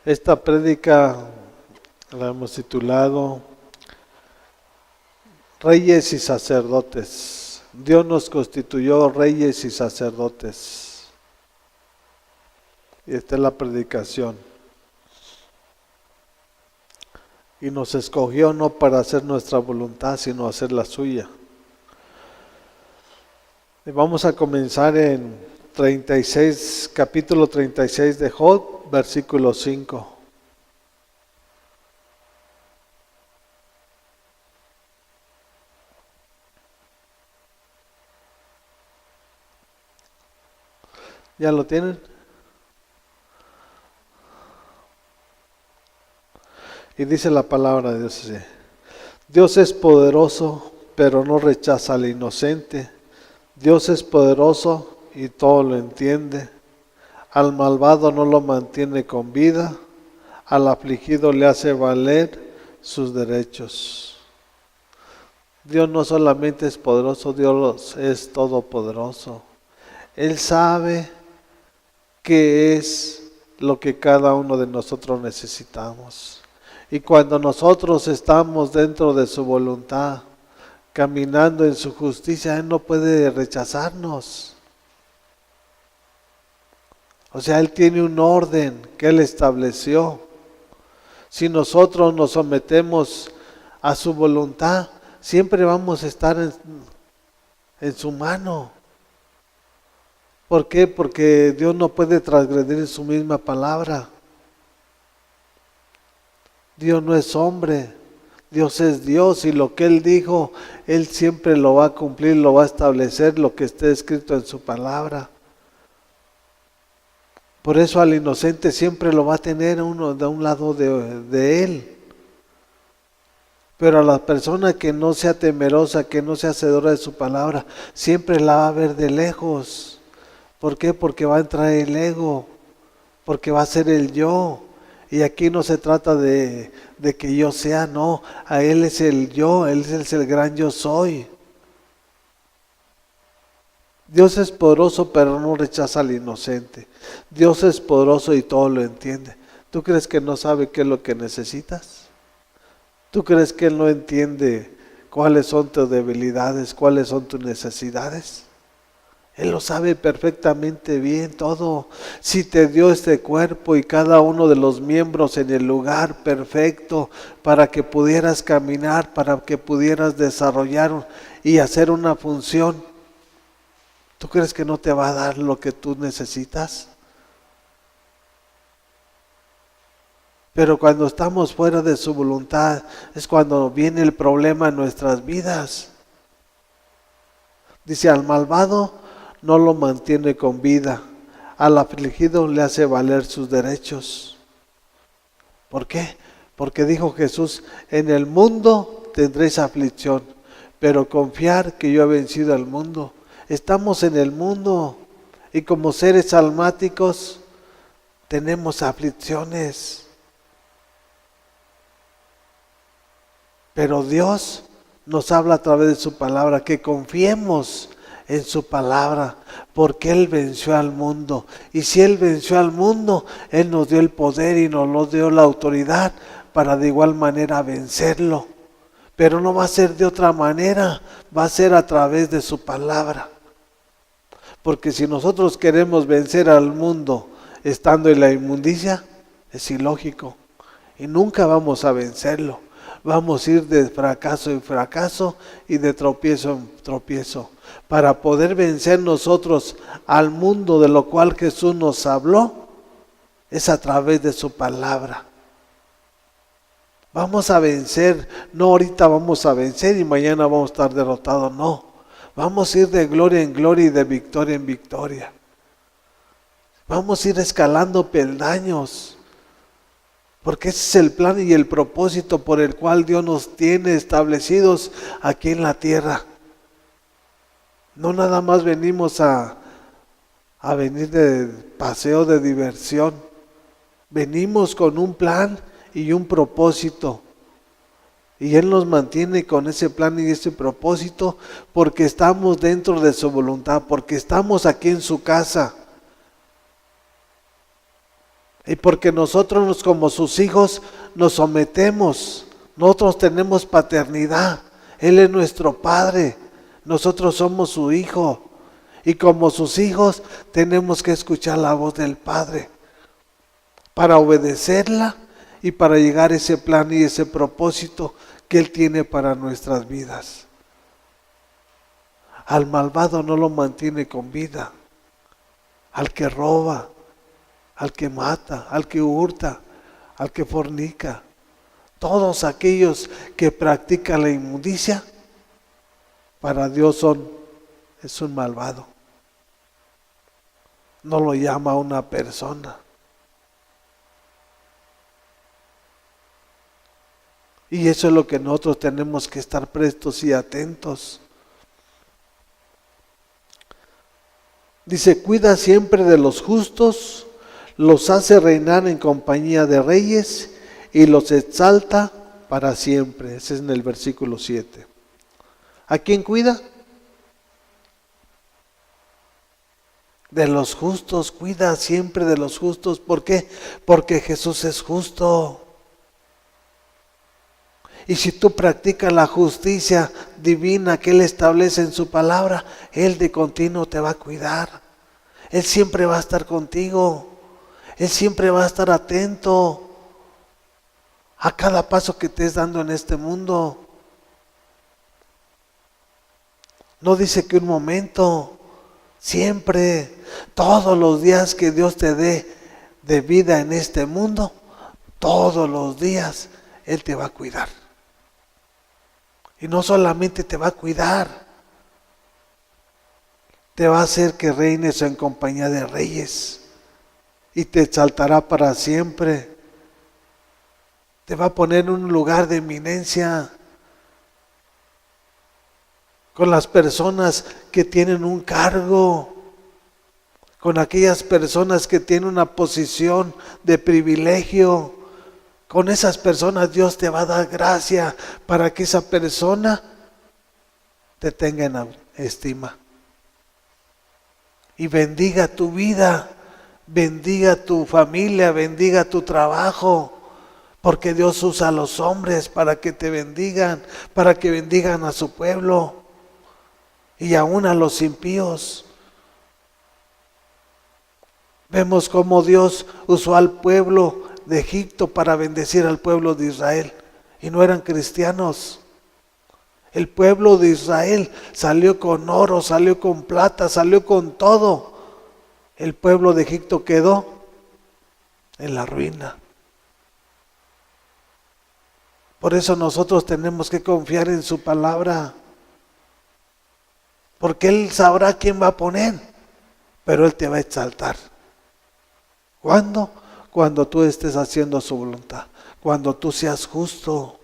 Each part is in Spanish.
Esta prédica la hemos titulado Reyes y Sacerdotes. Dios nos constituyó reyes y sacerdotes. Y esta es la predicación. Y nos escogió no para hacer nuestra voluntad, sino hacer la suya. Y vamos a comenzar en capítulo 36 de Job, versículo 5. ¿Ya lo tienen? Y dice la palabra de Dios así: Dios es poderoso, pero no rechaza al inocente. Dios es poderoso y todo lo entiende. Al malvado no lo mantiene con vida, al afligido le hace valer sus derechos. Dios no solamente es poderoso, Dios es todopoderoso. Él sabe qué es lo que cada uno de nosotros necesitamos. Y cuando nosotros estamos dentro de su voluntad, caminando en su justicia, Él no puede rechazarnos. O sea, Él tiene un orden que Él estableció. Si nosotros nos sometemos a su voluntad, siempre vamos a estar en su mano. ¿Por qué? Porque Dios no puede transgredir su misma palabra. Dios no es hombre, Dios es Dios, y lo que Él dijo, Él siempre lo va a cumplir, lo va a establecer, lo que esté escrito en su palabra. Por eso al inocente siempre lo va a tener uno de un lado de Él. Pero a la persona que no sea temerosa, que no sea hacedora de su palabra, siempre la va a ver de lejos. ¿Por qué? Porque va a entrar el ego, porque va a ser el yo. Y aquí no se trata de que yo sea, no, a Él es el yo, Él es el gran yo soy. Dios es poderoso, pero no rechaza al inocente. Dios es poderoso y todo lo entiende. ¿Tú crees que no sabe qué es lo que necesitas? ¿Tú crees que Él no entiende cuáles son tus debilidades, cuáles son tus necesidades? Él lo sabe perfectamente bien todo. Si te dio este cuerpo y cada uno de los miembros en el lugar perfecto para que pudieras caminar, para que pudieras desarrollar y hacer una función, ¿tú crees que no te va a dar lo que tú necesitas? Pero cuando estamos fuera de su voluntad es cuando viene el problema en nuestras vidas. Dice, al malvado no lo mantiene con vida, al afligido le hace valer sus derechos. ¿Por qué? Porque dijo Jesús, en el mundo tendréis aflicción, pero confiar que yo he vencido al mundo. Estamos en el mundo y como seres almáticos tenemos aflicciones. Pero Dios nos habla a través de su palabra, que confiemos en su palabra, porque Él venció al mundo. Y si Él venció al mundo, Él nos dio el poder y nos dio la autoridad para de igual manera vencerlo. Pero no va a ser de otra manera, va a ser a través de su palabra. Porque si nosotros queremos vencer al mundo estando en la inmundicia, es ilógico. Y nunca vamos a vencerlo. Vamos a ir de fracaso en fracaso y de tropiezo en tropiezo. Para poder vencer nosotros al mundo de lo cual Jesús nos habló, es a través de su palabra. Vamos a vencer, no ahorita vamos a vencer y mañana vamos a estar derrotados, no. Vamos a ir de gloria en gloria y de victoria en victoria. Vamos a ir escalando peldaños. Porque ese es el plan y el propósito por el cual Dios nos tiene establecidos aquí en la tierra. No nada más venimos a venir de paseo de diversión. Venimos con un plan y un propósito. Y Él nos mantiene con ese plan y ese propósito porque estamos dentro de su voluntad, porque estamos aquí en su casa. Y porque nosotros como sus hijos nos sometemos, nosotros tenemos paternidad, Él es nuestro Padre, nosotros somos su hijo. Y como sus hijos tenemos que escuchar la voz del Padre para obedecerla y para llegar a ese plan y ese propósito que Él tiene para nuestras vidas. Al malvado no lo mantiene con vida, al que roba, al que mata, al que hurta, al que fornica. Todos aquellos que practican la inmundicia, para Dios es un malvado. No lo llama una persona. Y eso es lo que nosotros tenemos que estar prestos y atentos. Dice, cuida siempre de los justos, los hace reinar en compañía de reyes y los exalta para siempre. Ese es en el versículo 7. ¿A quién cuida? De los justos, cuida siempre de los justos. ¿Por qué? Porque Jesús es justo. Y si tú practicas la justicia divina que Él establece en su palabra, Él de continuo te va a cuidar. Él siempre va a estar contigo. Él siempre va a estar atento a cada paso que estés dando en este mundo. No dice que un momento, siempre, todos los días que Dios te dé de vida en este mundo, todos los días Él te va a cuidar. Y no solamente te va a cuidar, te va a hacer que reines en compañía de reyes y te exaltará para siempre. Te va a poner en un lugar de eminencia con las personas que tienen un cargo, con aquellas personas que tienen una posición de privilegio. Con esas personas Dios te va a dar gracia para que esa persona te tenga en estima. Y bendiga tu vida, bendiga tu familia, bendiga tu trabajo. Porque Dios usa a los hombres para que te bendigan, para que bendigan a su pueblo y aún a los impíos. Vemos cómo Dios usó al pueblo de Egipto para bendecir al pueblo de Israel y no eran cristianos. El pueblo de Israel salió con oro, salió con plata, salió con todo. El pueblo de Egipto quedó en la ruina. Por eso nosotros tenemos que confiar en su palabra, porque Él sabrá quién va a poner, pero Él te va a exaltar. ¿Cuándo? Cuando tú estés haciendo su voluntad, cuando tú seas justo.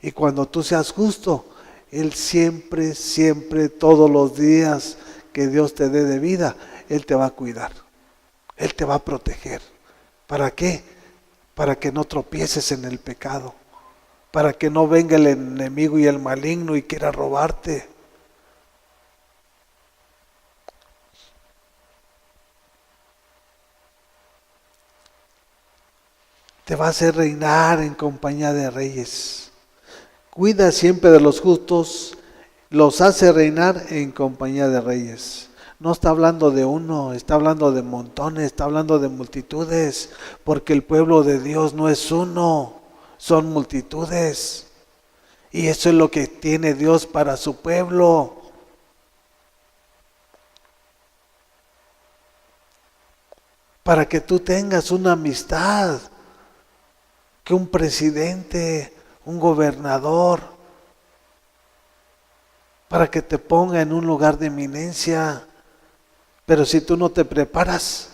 Y cuando tú seas justo, Él siempre, siempre, todos los días que Dios te dé de vida, Él te va a cuidar, Él te va a proteger. ¿Para qué? Para que no tropieces en el pecado, para que no venga el enemigo y el maligno y quiera robarte. Te va a hacer reinar en compañía de reyes. Cuida siempre de los justos, los hace reinar en compañía de reyes. No está hablando de uno, está hablando de montones, está hablando de multitudes, porque el pueblo de Dios no es uno, son multitudes. Y eso es lo que tiene Dios para su pueblo. Para que tú tengas una amistad, que un presidente, un gobernador, para que te ponga en un lugar de eminencia. Pero si tú no te preparas,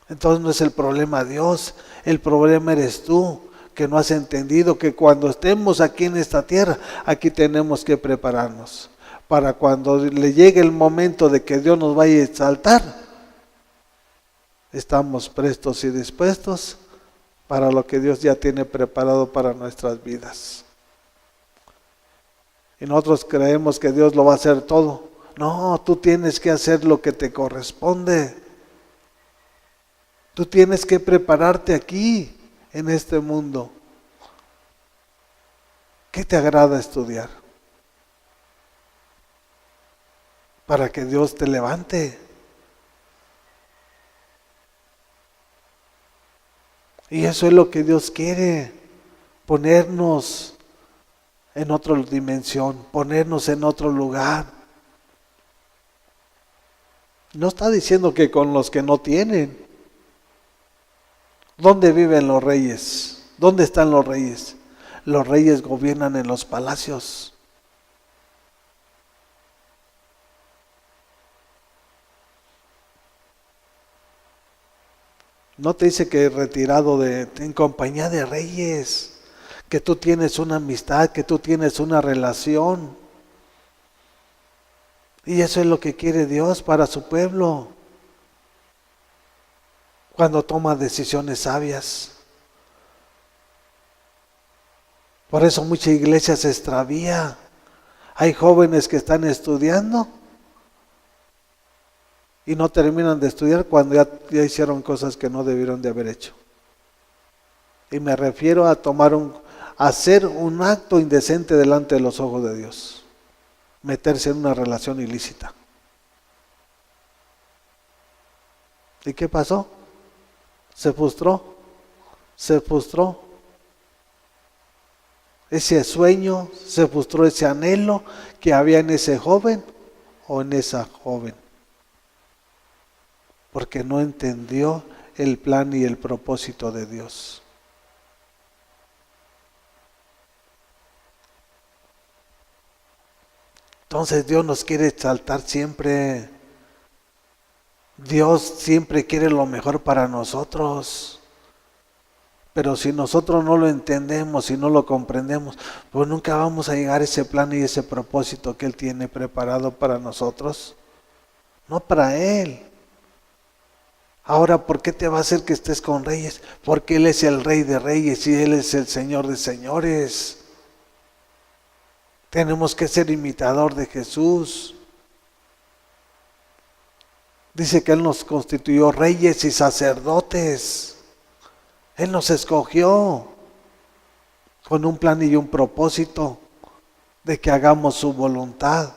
entonces no es el problema Dios, el problema eres tú, que no has entendido que cuando estemos aquí en esta tierra, aquí tenemos que prepararnos, para cuando le llegue el momento de que Dios nos vaya a exaltar, estamos prestos y dispuestos para lo que Dios ya tiene preparado para nuestras vidas. Y nosotros creemos que Dios lo va a hacer todo. No, tú tienes que hacer lo que te corresponde. Tú tienes que prepararte aquí, en este mundo. ¿Qué te agrada estudiar? Para que Dios te levante. Y eso es lo que Dios quiere, ponernos en otra dimensión, ponernos en otro lugar. No está diciendo que con los que no tienen. ¿Dónde viven los reyes? ¿Dónde están los reyes? Los reyes gobiernan en los palacios. No te dice que retirado en compañía de reyes, que tú tienes una amistad, que tú tienes una relación. Y eso es lo que quiere Dios para su pueblo. Cuando toma decisiones sabias. Por eso mucha iglesia se extravía. Hay jóvenes que están estudiando y no terminan de estudiar cuando ya hicieron cosas que no debieron de haber hecho. Y me refiero a hacer un acto indecente delante de los ojos de Dios. Meterse en una relación ilícita. ¿Y qué pasó? Se frustró. Ese sueño, se frustró ese anhelo que había en ese joven o en esa joven. Porque no entendió el plan y el propósito de Dios. Entonces Dios nos quiere exaltar siempre. Dios siempre quiere lo mejor para nosotros. Pero si nosotros no lo entendemos y no lo comprendemos, pues nunca vamos a llegar a ese plan y ese propósito que Él tiene preparado para nosotros. No para Él. Ahora, ¿por qué te va a hacer que estés con reyes? Porque Él es el Rey de Reyes y Él es el Señor de Señores. Tenemos que ser imitador de Jesús. Dice que Él nos constituyó reyes y sacerdotes. Él nos escogió con un plan y un propósito de que hagamos su voluntad.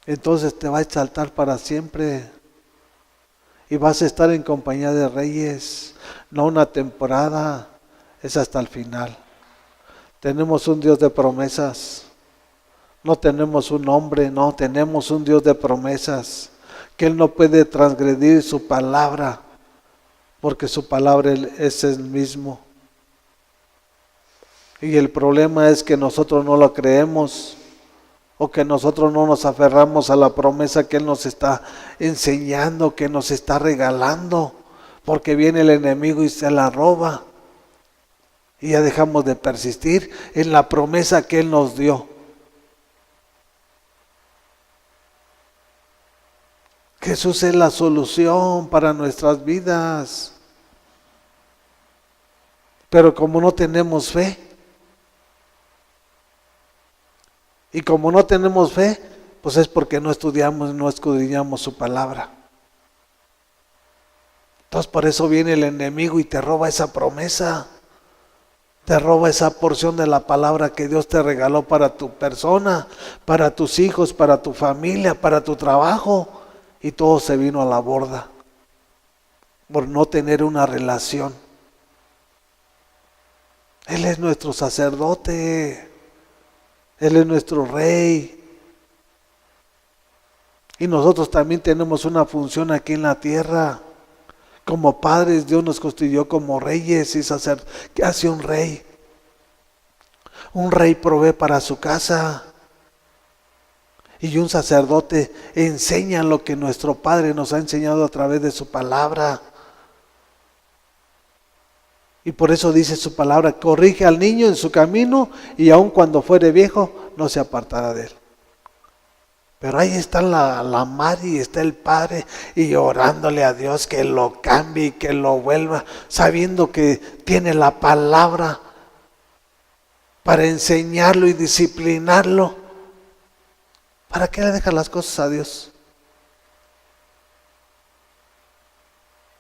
Entonces te va a exaltar para siempre y vas a estar en compañía de reyes, no una temporada, es hasta el final. Tenemos un Dios de promesas. No tenemos un hombre, no, tenemos un Dios de promesas, que Él no puede transgredir su palabra, porque su palabra es el mismo. Y el problema es que nosotros no lo creemos, o que nosotros no nos aferramos a la promesa que Él nos está enseñando, que nos está regalando, porque viene el enemigo y se la roba. Y ya dejamos de persistir en la promesa que Él nos dio. Jesús es la solución para nuestras vidas. Pero como no tenemos fe, y como no tenemos fe, pues es porque no estudiamos, no escudriñamos su palabra. Entonces por eso viene el enemigo y te roba esa promesa, te roba esa porción de la palabra que Dios te regaló para tu persona, para tus hijos, para tu familia, para tu trabajo. Y todo se vino a la borda por no tener una relación. Él es nuestro sacerdote, Él es nuestro rey. Y nosotros también tenemos una función aquí en la tierra. Como padres, Dios nos constituyó como reyes y sacerdotes. ¿Qué hace un rey? Un rey provee para su casa. Y un sacerdote enseña lo que nuestro Padre nos ha enseñado a través de su palabra. Y por eso dice su palabra, corrige al niño en su camino y aun cuando fuere viejo no se apartará de él. Pero ahí está la madre y está el padre y orándole a Dios que lo cambie y que lo vuelva, sabiendo que tiene la palabra para enseñarlo y disciplinarlo. ¿Para qué le dejas las cosas a Dios?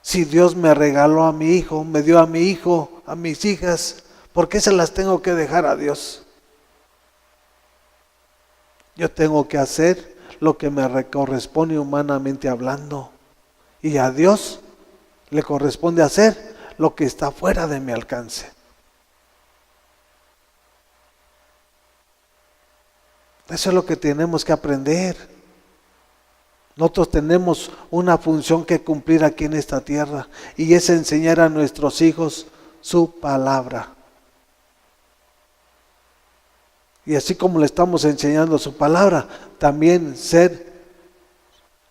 Si Dios me regaló a mi hijo, me dio a mi hijo, a mis hijas, ¿por qué se las tengo que dejar a Dios? Yo tengo que hacer lo que me corresponde humanamente hablando. Y a Dios le corresponde hacer lo que está fuera de mi alcance. Eso es lo que tenemos que aprender. Nosotros tenemos una función que cumplir aquí en esta tierra, y es enseñar a nuestros hijos su palabra. Y así como le estamos enseñando su palabra, también ser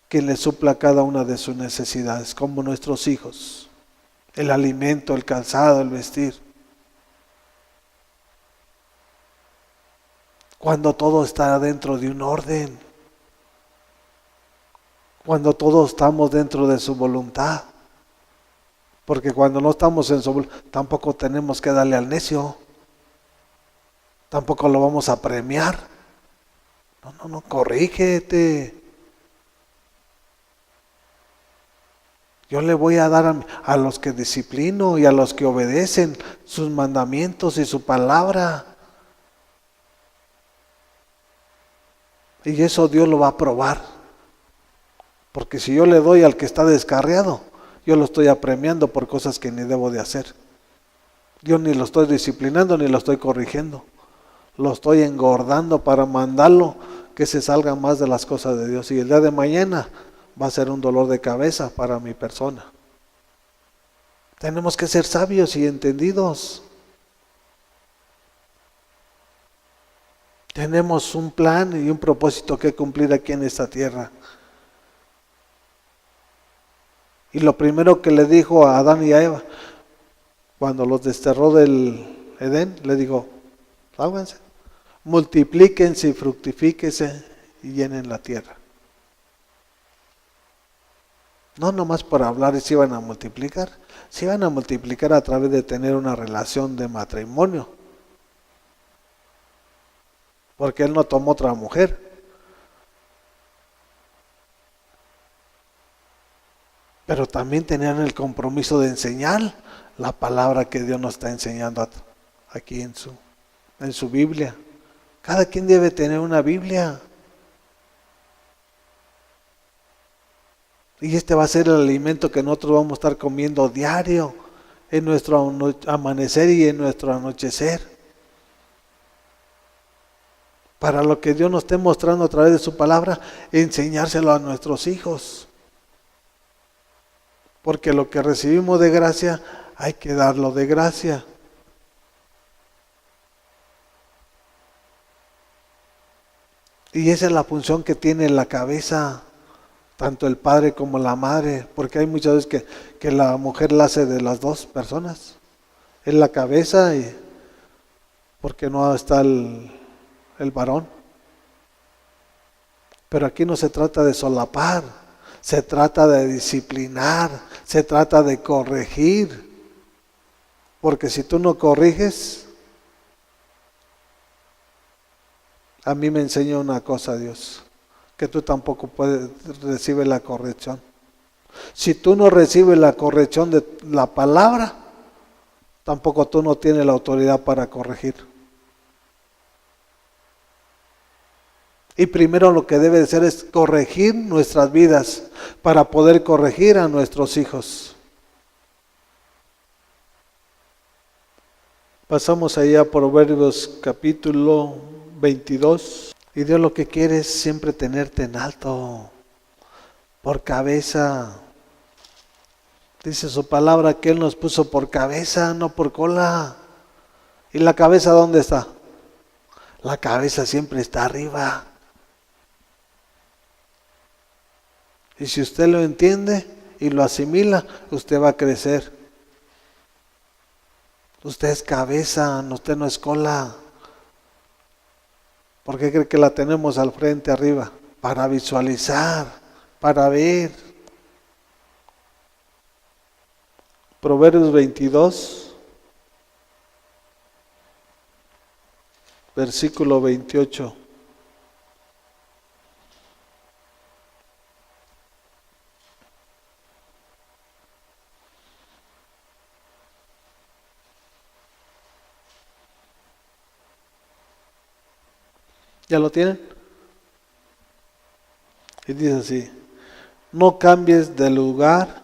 quien le supla cada una de sus necesidades, como nuestros hijos. El alimento, el calzado, el vestir. Cuando todo está dentro de un orden. Cuando todos estamos dentro de su voluntad. Porque cuando no estamos en su voluntad, tampoco tenemos que darle al necio. Tampoco lo vamos a premiar. No, corrígete. Yo le voy a dar a los que disciplino y a los que obedecen sus mandamientos y su palabra. Y eso Dios lo va a probar. Porque si yo le doy al que está descarriado, yo lo estoy apremiando por cosas que ni debo de hacer. Yo ni lo estoy disciplinando ni lo estoy corrigiendo. Lo estoy engordando para mandarlo que se salga más de las cosas de Dios. Y el día de mañana va a ser un dolor de cabeza para mi persona. Tenemos que ser sabios y entendidos. Tenemos un plan y un propósito que cumplir aquí en esta tierra. Y lo primero que le dijo a Adán y a Eva, cuando los desterró del Edén, le dijo, háganse, multiplíquense y fructifíquense y llenen la tierra. No nomás por hablar se iban a multiplicar a través de tener una relación de matrimonio. Porque él no tomó otra mujer. Pero también tenían el compromiso de enseñar la palabra que Dios nos está enseñando aquí en su Biblia. Cada quien debe tener una Biblia. Y este va a ser el alimento que nosotros vamos a estar comiendo diario, en nuestro amanecer y en nuestro anochecer. Para lo que Dios nos esté mostrando a través de su palabra, enseñárselo a nuestros hijos. Porque lo que recibimos de gracia, hay que darlo de gracia. Y esa es la función que tiene la cabeza, tanto el padre como la madre, porque hay muchas veces que la mujer la hace de las dos personas. Es la cabeza y porque no está el varón. Pero aquí no se trata de solapar, se trata de disciplinar, se trata de corregir. Porque si tú no corriges, a mí me enseñó una cosa Dios, que tú tampoco puedes recibir la corrección. Si tú no recibes la corrección de la palabra, tampoco tú no tienes la autoridad para corregir. Y primero lo que debe de ser es corregir nuestras vidas para poder corregir a nuestros hijos. Pasamos allá a Proverbios capítulo 22. Y Dios lo que quiere es siempre tenerte en alto, por cabeza. Dice su palabra que Él nos puso por cabeza, no por cola. ¿Y la cabeza dónde está? La cabeza siempre está arriba. Y si usted lo entiende y lo asimila, usted va a crecer. Usted es cabeza, usted no es cola. ¿Por qué cree que la tenemos al frente arriba? Para visualizar, para ver. Proverbios 22. versículo 28. ¿Ya lo tienen? Y dice así: no cambies de lugar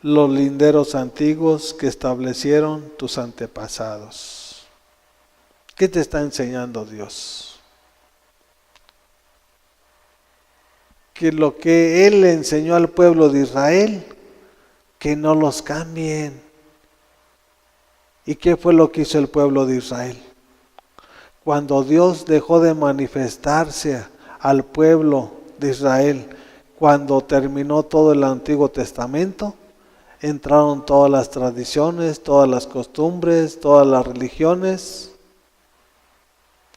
los linderos antiguos que establecieron tus antepasados. ¿Qué te está enseñando Dios? Que lo que Él le enseñó al pueblo de Israel, que no los cambien. ¿Y qué fue lo que hizo el pueblo de Israel? Cuando Dios dejó de manifestarse al pueblo de Israel, cuando terminó todo el Antiguo Testamento, entraron todas las tradiciones, todas las costumbres, todas las religiones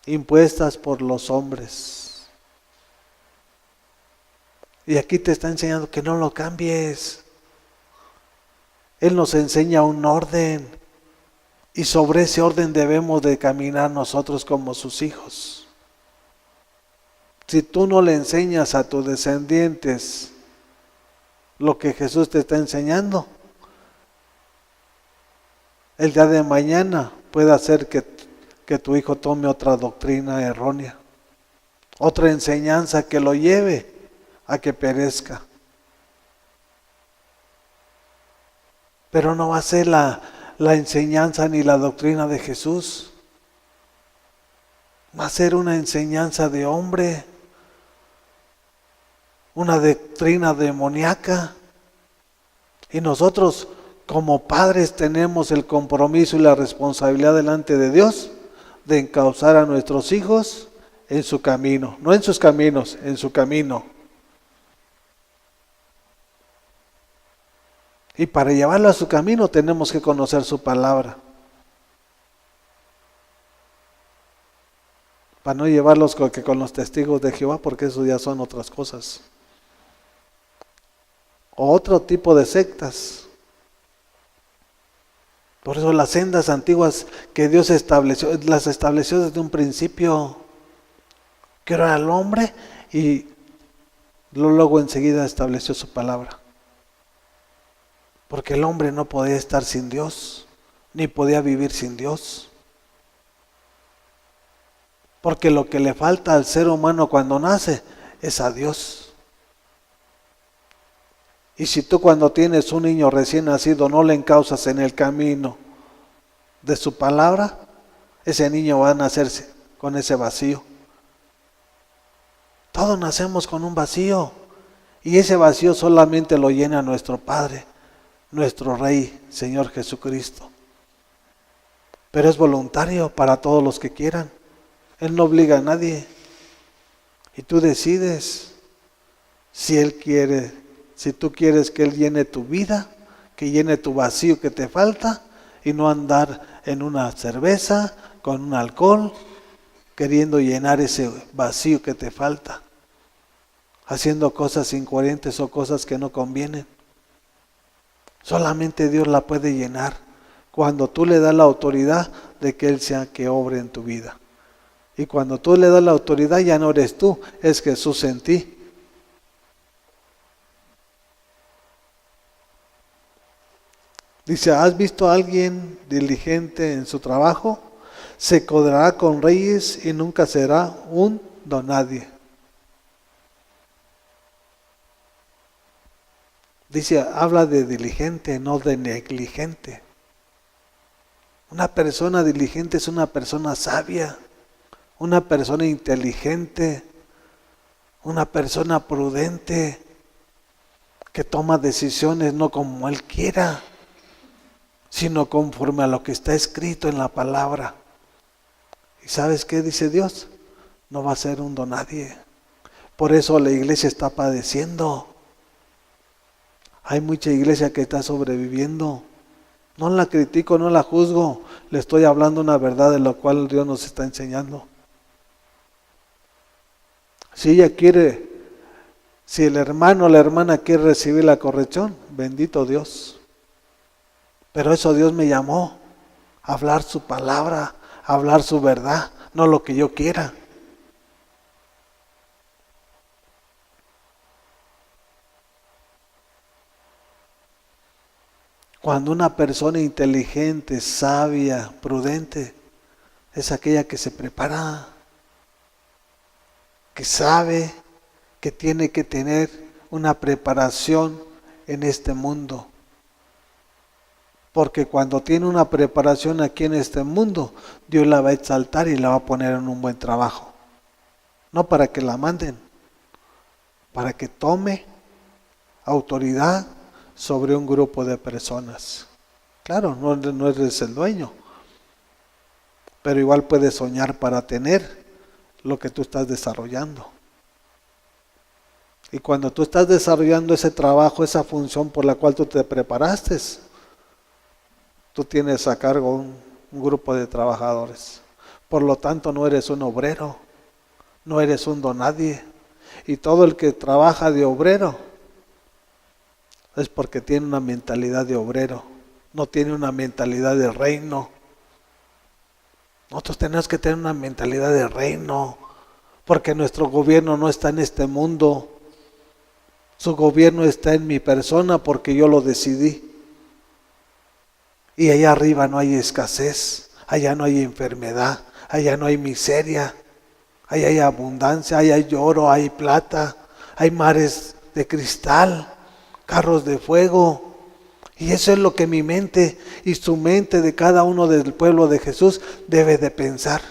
impuestas por los hombres. Y aquí te está enseñando que no lo cambies. Él nos enseña un orden. Y sobre ese orden debemos de caminar nosotros como sus hijos. Si tú no le enseñas a tus descendientes lo que Jesús te está enseñando, el día de mañana puede hacer que tu hijo tome otra doctrina errónea, otra enseñanza que lo lleve a que perezca. Pero no va a ser la enseñanza ni la doctrina de Jesús. Va a ser una enseñanza de hombre, una doctrina demoníaca. Y nosotros como padres tenemos el compromiso y la responsabilidad delante de Dios de encauzar a nuestros hijos en su camino, no en sus caminos, en su camino. Y para llevarlo a su camino tenemos que conocer su palabra. Para no llevarlos con los testigos de Jehová, porque eso ya son otras cosas. O otro tipo de sectas. Por eso las sendas antiguas que Dios estableció, las estableció desde un principio. Que era el hombre y luego enseguida estableció su palabra. Porque el hombre no podía estar sin Dios, ni podía vivir sin Dios. Porque lo que le falta al ser humano cuando nace es a Dios. Y si tú cuando tienes un niño recién nacido no le encauzas en el camino de su palabra, ese niño va a nacerse con ese vacío. Todos nacemos con un vacío y ese vacío solamente lo llena nuestro Padre, nuestro Rey, Señor Jesucristo. Pero es voluntario para todos los que quieran. Él no obliga a nadie. Y tú decides si Él quiere, si tú quieres que Él llene tu vida, que llene tu vacío que te falta y no andar en una cerveza, con un alcohol, queriendo llenar ese vacío que te falta, haciendo cosas incoherentes o cosas que no convienen. Solamente Dios la puede llenar cuando tú le das la autoridad de que Él sea que obre en tu vida. Y cuando tú le das la autoridad ya no eres tú, es Jesús en ti. Dice, ¿has visto a alguien diligente en su trabajo? Se codeará con reyes y nunca será un donadie. Dice, habla de diligente, no de negligente. Una persona diligente es una persona sabia, una persona inteligente, una persona prudente, que toma decisiones no como él quiera, sino conforme a lo que está escrito en la palabra. ¿Y sabes qué dice Dios? No va a ser un donadie. Por eso la iglesia está padeciendo. Hay mucha iglesia que está sobreviviendo. No la critico, no la juzgo. Le estoy hablando una verdad de la cual Dios nos está enseñando. Si ella quiere, si el hermano o la hermana quiere recibir la corrección, bendito Dios. Pero eso Dios me llamó a hablar su palabra, a hablar su verdad, no lo que yo quiera. Cuando una persona inteligente, sabia, prudente, es aquella que se prepara, que sabe que tiene que tener una preparación en este mundo. Porque cuando tiene una preparación aquí en este mundo, Dios la va a exaltar y la va a poner en un buen trabajo. No para que la manden, para que tome autoridad sobre un grupo de personas. Claro, no eres el dueño, pero igual puedes soñar para tener lo que tú estás desarrollando. Y cuando tú estás desarrollando ese trabajo, esa función por la cual tú te preparaste, tú tienes a cargo un grupo de trabajadores. Por lo tanto, no eres un obrero, no eres un donadie. Y todo el que trabaja de obrero es porque tiene una mentalidad de obrero, no tiene una mentalidad de reino. Nosotros tenemos que tener una mentalidad de reino, porque nuestro gobierno no está en este mundo. Su gobierno está en mi persona porque yo lo decidí. Y allá arriba no hay escasez, allá no hay enfermedad, allá no hay miseria, allá hay abundancia, allá hay oro, hay plata, hay mares de cristal, carros de fuego. Y eso es lo que mi mente y su mente de cada uno del pueblo de Jesús debe de pensar.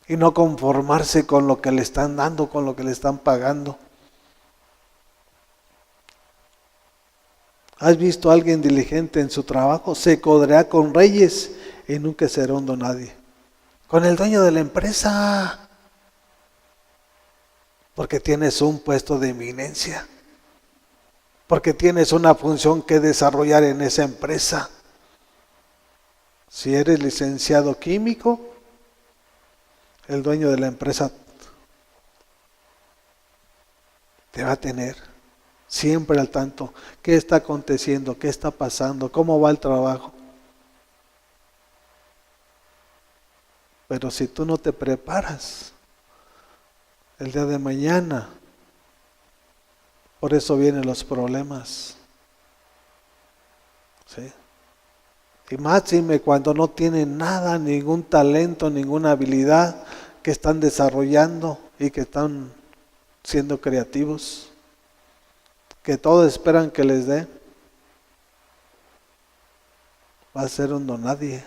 Y no conformarse con lo que le están dando, con lo que le están pagando. ¿Has visto a alguien diligente en su trabajo? Se codeará con reyes y nunca será un donadie. Con el dueño de la empresa. Porque tienes un puesto de eminencia. Porque tienes una función que desarrollar en esa empresa. Si eres licenciado químico, el dueño de la empresa te va a tener siempre al tanto. ¿Qué está aconteciendo? ¿Qué está pasando? ¿Cómo va el trabajo? Pero si tú no te preparas, el día de mañana, por eso vienen los problemas. ¿Sí? Y máxime cuando no tienen nada, ningún talento, ninguna habilidad que están desarrollando y que están siendo creativos, que todos esperan que les dé. Vas a ser un donadie,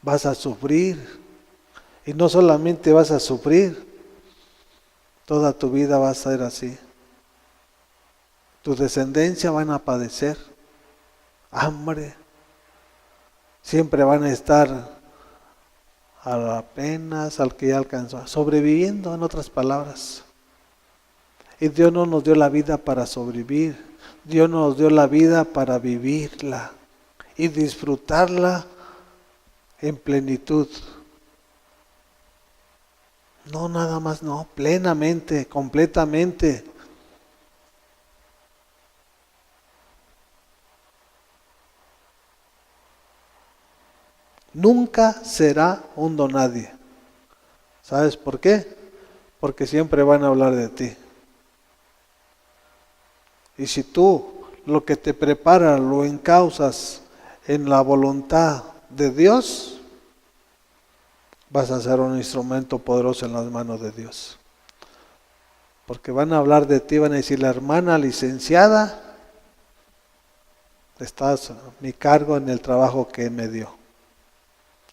vas a sufrir. Y no solamente vas a sufrir, toda tu vida va a ser así. Tu descendencia van a padecer hambre. Siempre van a estar a las penas, al que ya alcanzó, sobreviviendo, en otras palabras. Y Dios no nos dio la vida para sobrevivir, Dios nos dio la vida para vivirla y disfrutarla en plenitud. No, nada más, no, plenamente, completamente. Nunca será un donadie. ¿Sabes por qué? Porque siempre van a hablar de ti. Y si tú lo que te prepara lo encauzas en la voluntad de Dios, vas a ser un instrumento poderoso en las manos de Dios. Porque van a hablar de ti, van a decir, la hermana licenciada, estás a mi cargo en el trabajo que me dio.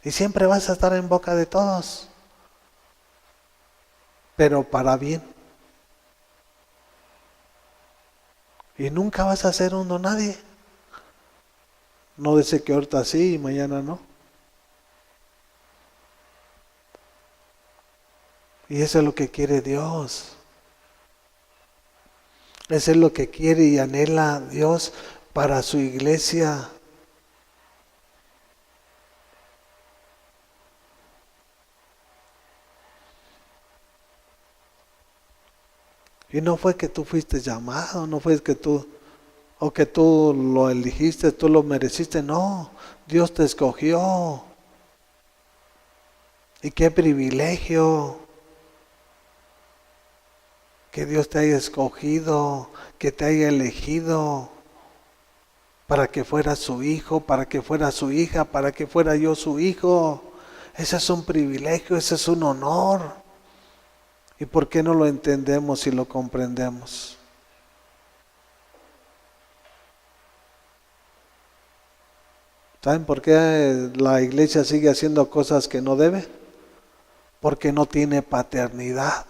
Y siempre vas a estar en boca de todos, pero para bien. Y nunca vas a ser un donadie. No dice que ahorita sí y mañana no. Y eso es lo que quiere Dios. Eso es lo que quiere y anhela Dios para su iglesia. Y no fue que tú fuiste llamado, no fue que tú, o que tú lo elegiste, tú lo mereciste, no, Dios te escogió. Y qué privilegio que Dios te haya escogido, que te haya elegido para que fuera su hijo, para que fuera su hija, para que fuera yo su hijo. Ese es un privilegio, ese es un honor. ¿Y por qué no lo entendemos y lo comprendemos? ¿Saben por qué la iglesia sigue haciendo cosas que no debe? Porque no tiene paternidad.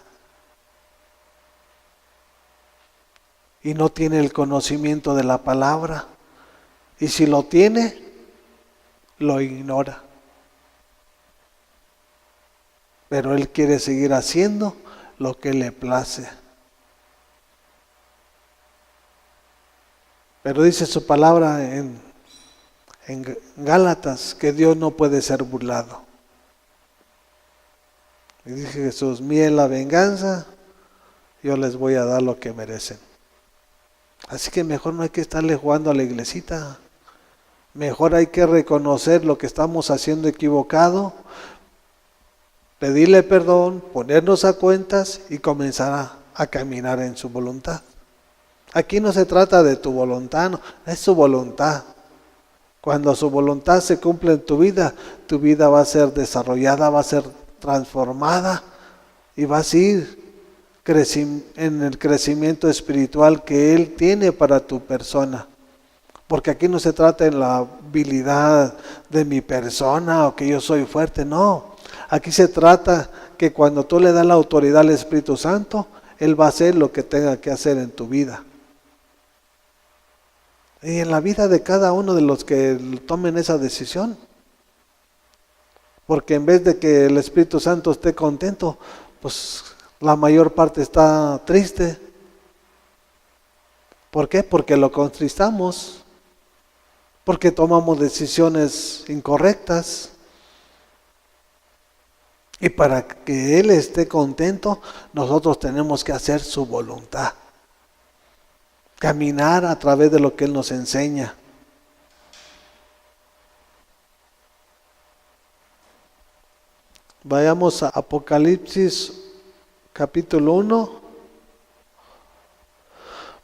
Y no tiene el conocimiento de la palabra. Y si lo tiene, lo ignora. Pero Él quiere seguir haciendo lo que le place. Pero dice su palabra en Gálatas que Dios no puede ser burlado. Y dice Jesús, mía es la venganza, yo les voy a dar lo que merecen. Así que mejor no hay que estarle jugando a la iglesita. Mejor hay que reconocer lo que estamos haciendo equivocado, pedirle perdón, ponernos a cuentas y comenzar a caminar en su voluntad. Aquí no se trata de tu voluntad, no, es su voluntad. Cuando su voluntad se cumple en tu vida va a ser desarrollada, va a ser transformada y vas a ir en el crecimiento espiritual que Él tiene para tu persona. Porque aquí no se trata de la habilidad de mi persona o que yo soy fuerte, no. Aquí se trata que cuando tú le das la autoridad al Espíritu Santo, Él va a hacer lo que tenga que hacer en tu vida. Y en la vida de cada uno de los que tomen esa decisión. Porque en vez de que el Espíritu Santo esté contento, pues la mayor parte está triste. ¿Por qué? Porque lo contristamos. Porque tomamos decisiones incorrectas. Y para que Él esté contento, nosotros tenemos que hacer su voluntad. Caminar a través de lo que Él nos enseña. Vayamos a Apocalipsis capítulo 1,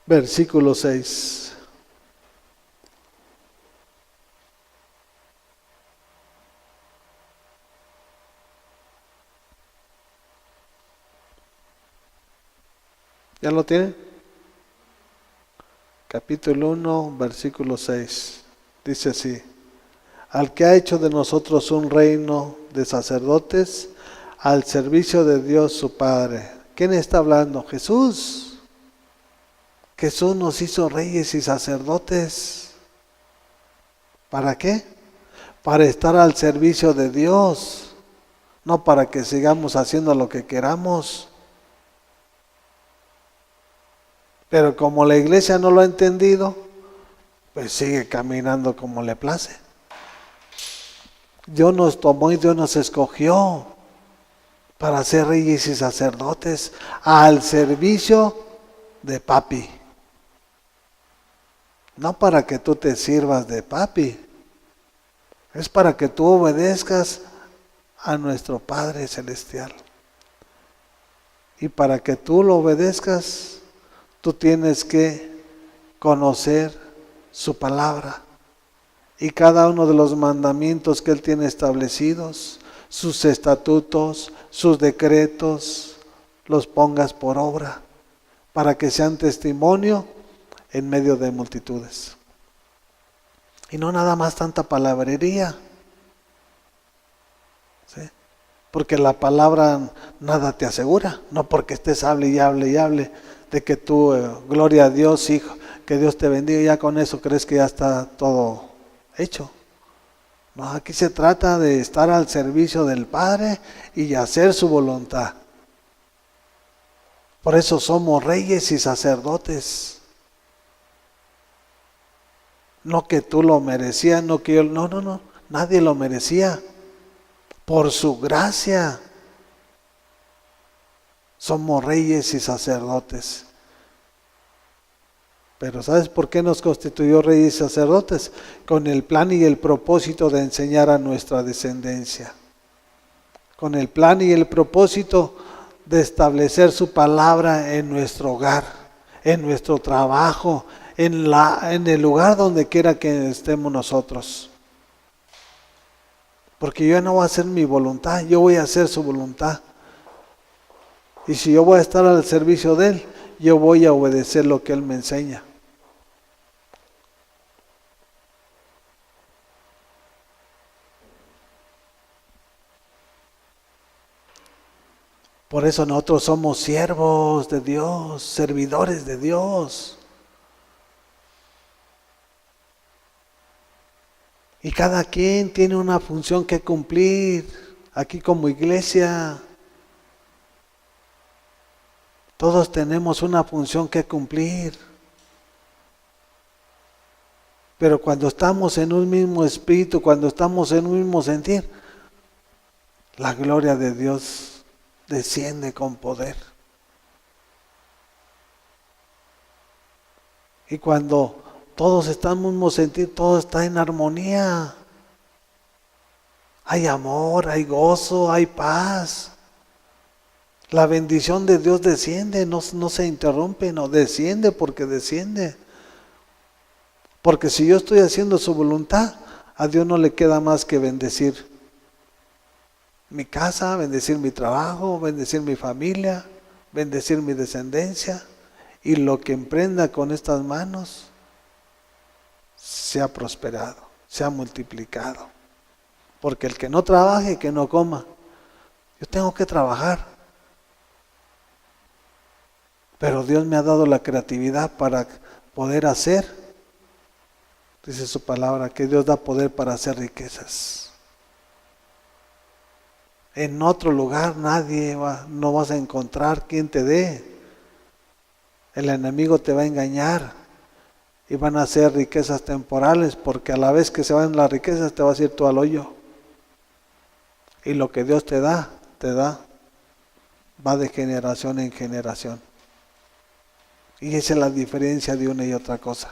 versículo 6. ¿Ya lo tienen? Capítulo 1, versículo 6. Dice así: al que ha hecho de nosotros un reino de sacerdotes al servicio de Dios su Padre. ¿Quién está hablando? Jesús. Jesús nos hizo reyes y sacerdotes. ¿Para qué? Para estar al servicio de Dios, no para que sigamos haciendo lo que queramos. Pero como la iglesia no lo ha entendido, pues sigue caminando como le place. Dios nos tomó y Dios nos escogió para ser reyes y sacerdotes al servicio de papi. No para que tú te sirvas de papi, es para que tú obedezcas a nuestro Padre Celestial. Y para que tú lo obedezcas, tú tienes que conocer su palabra. Y cada uno de los mandamientos que Él tiene establecidos, sus estatutos, sus decretos, los pongas por obra, para que sean testimonio en medio de multitudes. Y no nada más tanta palabrería, ¿sí? Porque la palabra nada te asegura, no porque estés hable y hable y hable de que tú, gloria a Dios, hijo, que Dios te bendiga, ya con eso crees que ya está todo hecho. No, aquí se trata de estar al servicio del Padre y hacer su voluntad. Por eso somos reyes y sacerdotes. No que tú lo merecías, no que yo, no, nadie lo merecía. Por su gracia somos reyes y sacerdotes. Pero ¿sabes por qué nos constituyó reyes y sacerdotes? Con el plan y el propósito de enseñar a nuestra descendencia. con el plan y el propósito de establecer su palabra en nuestro hogar, en nuestro trabajo, en el lugar donde quiera que estemos nosotros. Porque yo no voy a hacer mi voluntad, yo voy a hacer su voluntad. Y si yo voy a estar al servicio de Él, yo voy a obedecer lo que Él me enseña. Por eso nosotros somos siervos de Dios, servidores de Dios. Y cada quien tiene una función que cumplir. Aquí como iglesia, todos tenemos una función que cumplir. Pero cuando estamos en un mismo espíritu, cuando estamos en un mismo sentir, la gloria de Dios desciende con poder. Y cuando todos están en un mismo sentir, todo está en armonía. Hay amor, hay gozo, hay paz. La bendición de Dios desciende, no se interrumpe, no desciende porque desciende. Porque si yo estoy haciendo su voluntad, a Dios no le queda más que bendecir mi casa, bendecir mi trabajo, bendecir mi familia, bendecir mi descendencia, y lo que emprenda con estas manos se ha prosperado, se ha multiplicado. Porque el que no trabaje, que no coma. Yo tengo que trabajar. Pero Dios me ha dado la creatividad para poder hacer. Dice su palabra que Dios da poder para hacer riquezas. En otro lugar no vas a encontrar quien te dé. El enemigo te va a engañar y van a ser riquezas temporales, porque a la vez que se van las riquezas te vas a ir tú al hoyo. Y lo que Dios te da, va de generación en generación. Y esa es la diferencia de una y otra cosa.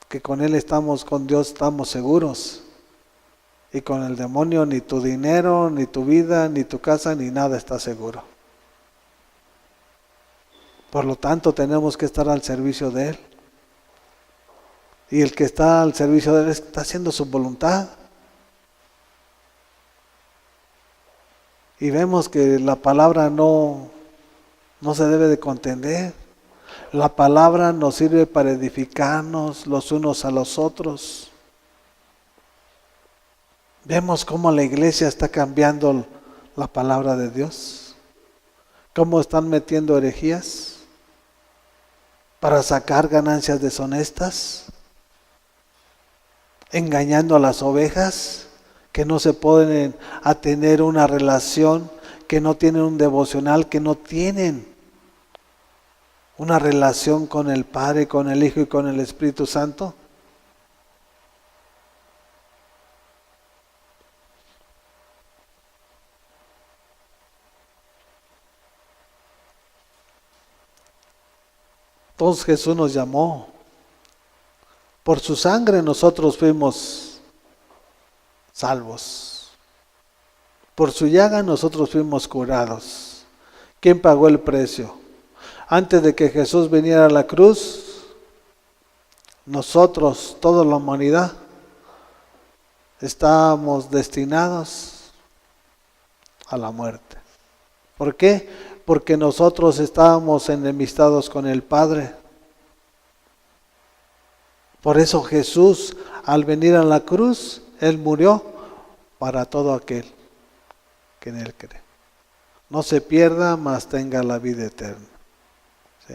Que con Él estamos, con Dios estamos seguros. Y con el demonio ni tu dinero, ni tu vida, ni tu casa, ni nada está seguro. Por lo tanto, tenemos que estar al servicio de Él. Y el que está al servicio de Él está haciendo su voluntad. Y vemos que la palabra no se debe de contender. La palabra nos sirve para edificarnos los unos a los otros. Vemos cómo la iglesia está cambiando la palabra de Dios. Cómo están metiendo herejías para sacar ganancias deshonestas. Engañando a las ovejas que no se pueden a tener una relación, que no tienen un devocional, que no tienen una relación con el Padre, con el Hijo y con el Espíritu Santo. Entonces Jesús nos llamó. Por su sangre nosotros fuimos salvos. Por su llaga nosotros fuimos curados. ¿Quién pagó el precio? Antes de que Jesús viniera a la cruz, nosotros, toda la humanidad, estábamos destinados a la muerte. ¿Por qué? Porque nosotros estábamos enemistados con el Padre. Por eso Jesús, al venir a la cruz, Él murió para todo aquel que en Él cree. No se pierda, mas tenga la vida eterna. ¿Sí?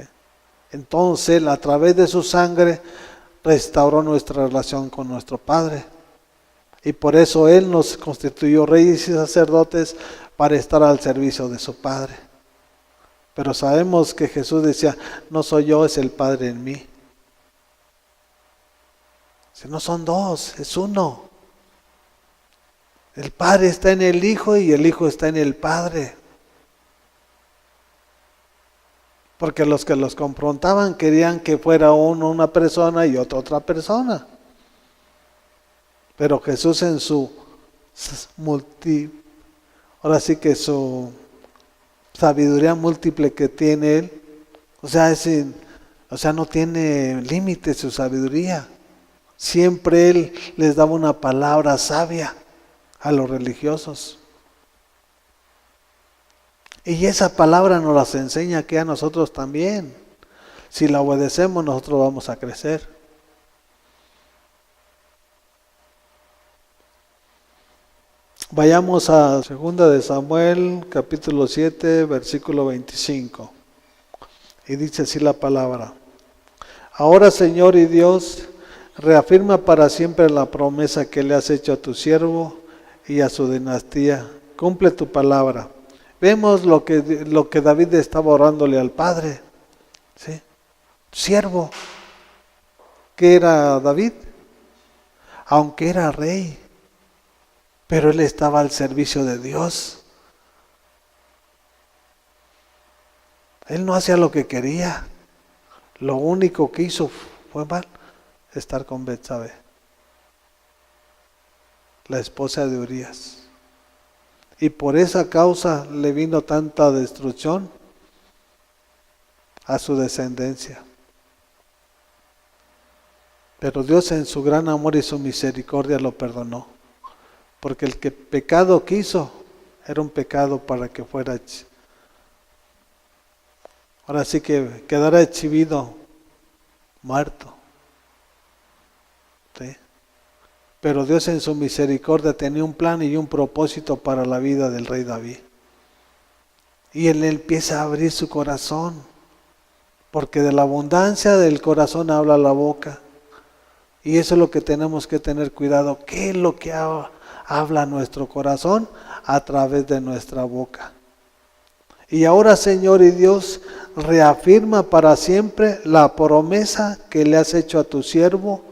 Entonces, Él, a través de su sangre, restauró nuestra relación con nuestro Padre. Y por eso Él nos constituyó reyes y sacerdotes para estar al servicio de su Padre. Pero sabemos que Jesús decía, no soy yo, es el Padre en mí. Si no son dos, es uno. El Padre está en el Hijo y el Hijo está en el Padre. Porque los que los confrontaban querían que fuera uno una persona y otro otra persona. Pero Jesús en su Ahora sí que su sabiduría múltiple que tiene él, no tiene límite su sabiduría. Siempre él les daba una palabra sabia a los religiosos. Y esa palabra nos las enseña que a nosotros también. Si la obedecemos, nosotros vamos a crecer. Vayamos a 2 de Samuel, capítulo 7, versículo 25. Y dice así la palabra: Ahora, Señor y Dios, reafirma para siempre la promesa que le has hecho a tu siervo y a su dinastía. Cumple tu palabra. Vemos lo que David estaba orándole al Padre. ¿Sí? Siervo. ¿Qué era David? Aunque era rey, pero él estaba al servicio de Dios. Él no hacía lo que quería. Lo único que hizo fue mal, estar con Betsabé, la esposa de Urías. Y por esa causa le vino tanta destrucción a su descendencia. Pero Dios en su gran amor y su misericordia lo perdonó. Porque el que pecado quiso, era un pecado para que fuera. Ahora sí que quedara exhibido, muerto. ¿Sí? Pero Dios en su misericordia tenía un plan y un propósito para la vida del rey David. Y él empieza a abrir su corazón, porque de la abundancia del corazón habla la boca. Y eso es lo que tenemos que tener cuidado. ¿Qué es lo que habla nuestro corazón? A través de nuestra boca. Y ahora, Señor y Dios, reafirma para siempre la promesa que le has hecho a tu siervo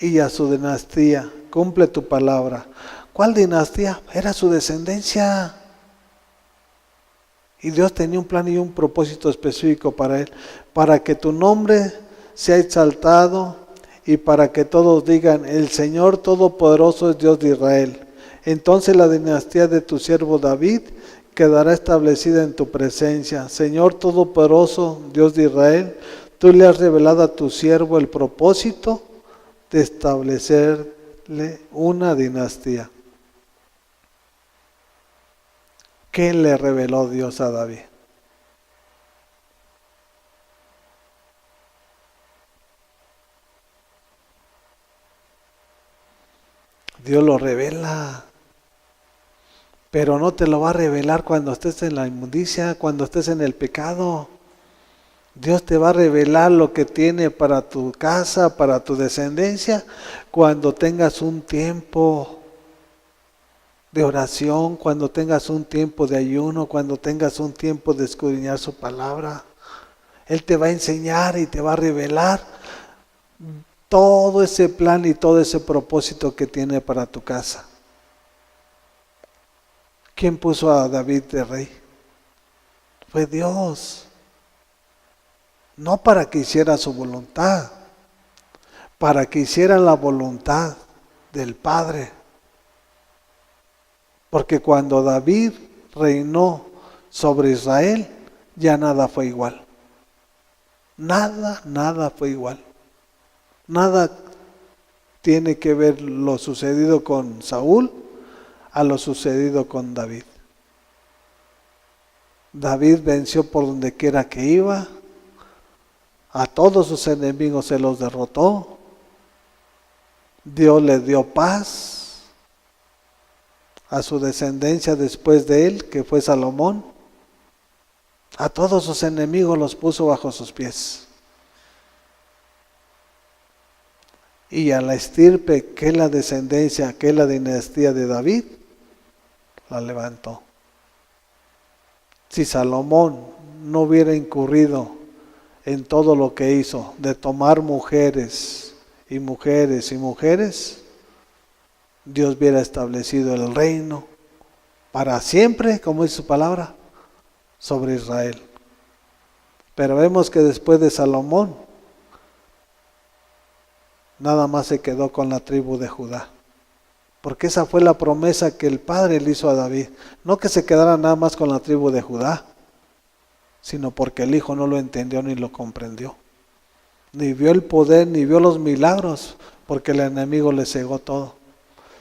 y a su dinastía. Cumple tu palabra. ¿Cuál dinastía? Era su descendencia. Y Dios tenía un plan y un propósito específico para él. Para que tu nombre sea exaltado y para que todos digan: el Señor Todopoderoso es Dios de Israel. Entonces la dinastía de tu siervo David quedará establecida en tu presencia. Señor Todopoderoso, Dios de Israel, tú le has revelado a tu siervo el propósito de establecerle una dinastía. ¿Qué le reveló Dios a David? Dios lo revela, pero no te lo va a revelar cuando estés en la inmundicia, cuando estés en el pecado. Dios te va a revelar lo que tiene para tu casa, para tu descendencia, cuando tengas un tiempo de oración, cuando tengas un tiempo de ayuno, cuando tengas un tiempo de escudriñar su palabra. Él te va a enseñar y te va a revelar todo ese plan y todo ese propósito que tiene para tu casa. ¿Quién puso a David de rey? Fue Dios. No para que hiciera su voluntad, para que hiciera la voluntad del Padre. Porque cuando David reinó sobre Israel, ya nada fue igual. Nada fue igual. Nada tiene que ver lo sucedido con Saúl a lo sucedido con David. David venció por donde quiera que iba, a todos sus enemigos se los derrotó, Dios le dio paz a su descendencia después de él, que fue Salomón. A todos sus enemigos los puso bajo sus pies. Y a la estirpe, que es la descendencia, que es la dinastía de David, la levantó. Si Salomón no hubiera incurrido en todo lo que hizo, de tomar mujeres y mujeres y mujeres, Dios hubiera establecido el reino para siempre, como dice su palabra, sobre Israel. Pero vemos que después de Salomón, nada más se quedó con la tribu de Judá. porque esa fue la promesa que el Padre le hizo a David. No que se quedara nada más con la tribu de Judá, sino porque el Hijo no lo entendió ni lo comprendió. Ni vio el poder, ni vio los milagros, porque el enemigo le cegó todo.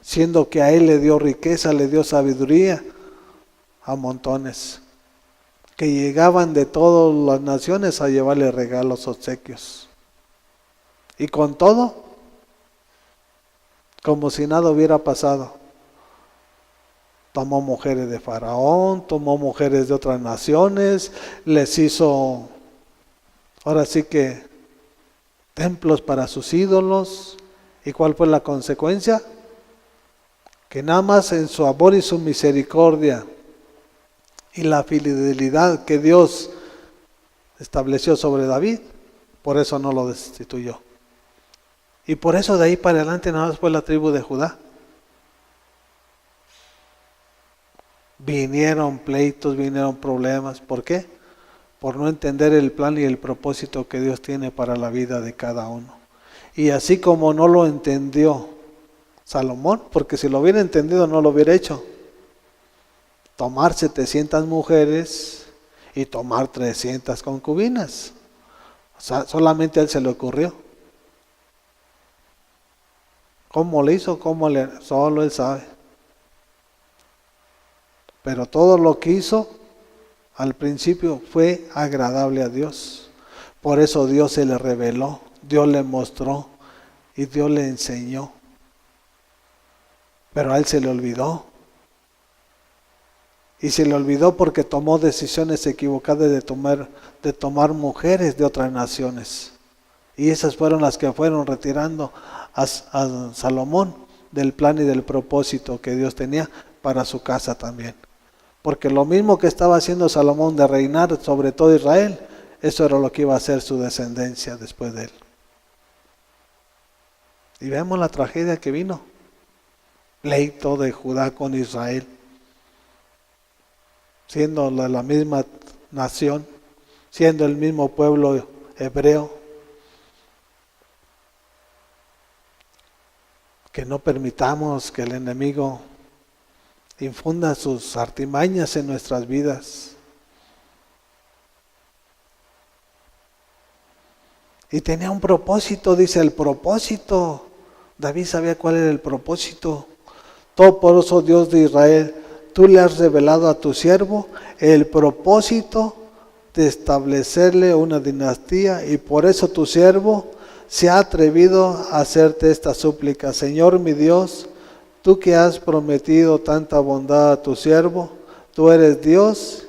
Siendo que a él le dio riqueza, le dio sabiduría a montones, que llegaban de todas las naciones a llevarle regalos, obsequios. Y con todo, como si nada hubiera pasado. Tomó mujeres de Faraón, tomó mujeres de otras naciones, les hizo, ahora sí que, templos para sus ídolos. ¿Y cuál fue la consecuencia? Que nada más en su amor y su misericordia y la fidelidad que Dios estableció sobre David, por eso no lo destituyó. Y por eso de ahí para adelante nada más fue la tribu de Judá. Vinieron pleitos, vinieron problemas. ¿Por qué? Por no entender el plan y el propósito que Dios tiene para la vida de cada uno. Y así como no lo entendió Salomón, porque si lo hubiera entendido no lo hubiera hecho. Tomar 700 mujeres y tomar 300 concubinas. O sea, solamente a él se le ocurrió. ¿Cómo le hizo? Solo él sabe. Pero todo lo que hizo al principio fue agradable a Dios. Por eso Dios se le reveló, Dios le mostró y Dios le enseñó. Pero a él se le olvidó. Y se le olvidó porque tomó decisiones equivocadas de tomar mujeres de otras naciones. Y esas fueron las que fueron retirando a Salomón del plan y del propósito que Dios tenía para su casa también. Porque lo mismo que estaba haciendo Salomón de reinar sobre todo Israel, eso era lo que iba a hacer su descendencia después de él. Y vemos la tragedia que vino. Pleito de Judá con Israel. Siendo la misma nación, siendo el mismo pueblo hebreo. Que no permitamos que el enemigo infunda sus artimañas en nuestras vidas. Y tenía un propósito, dice el propósito. David sabía cuál era el propósito. Todopoderoso Dios de Israel, tú le has revelado a tu siervo el propósito de establecerle una dinastía y por eso tu siervo se ha atrevido a hacerte esta súplica. Señor mi Dios, tú que has prometido tanta bondad a tu siervo, tú eres Dios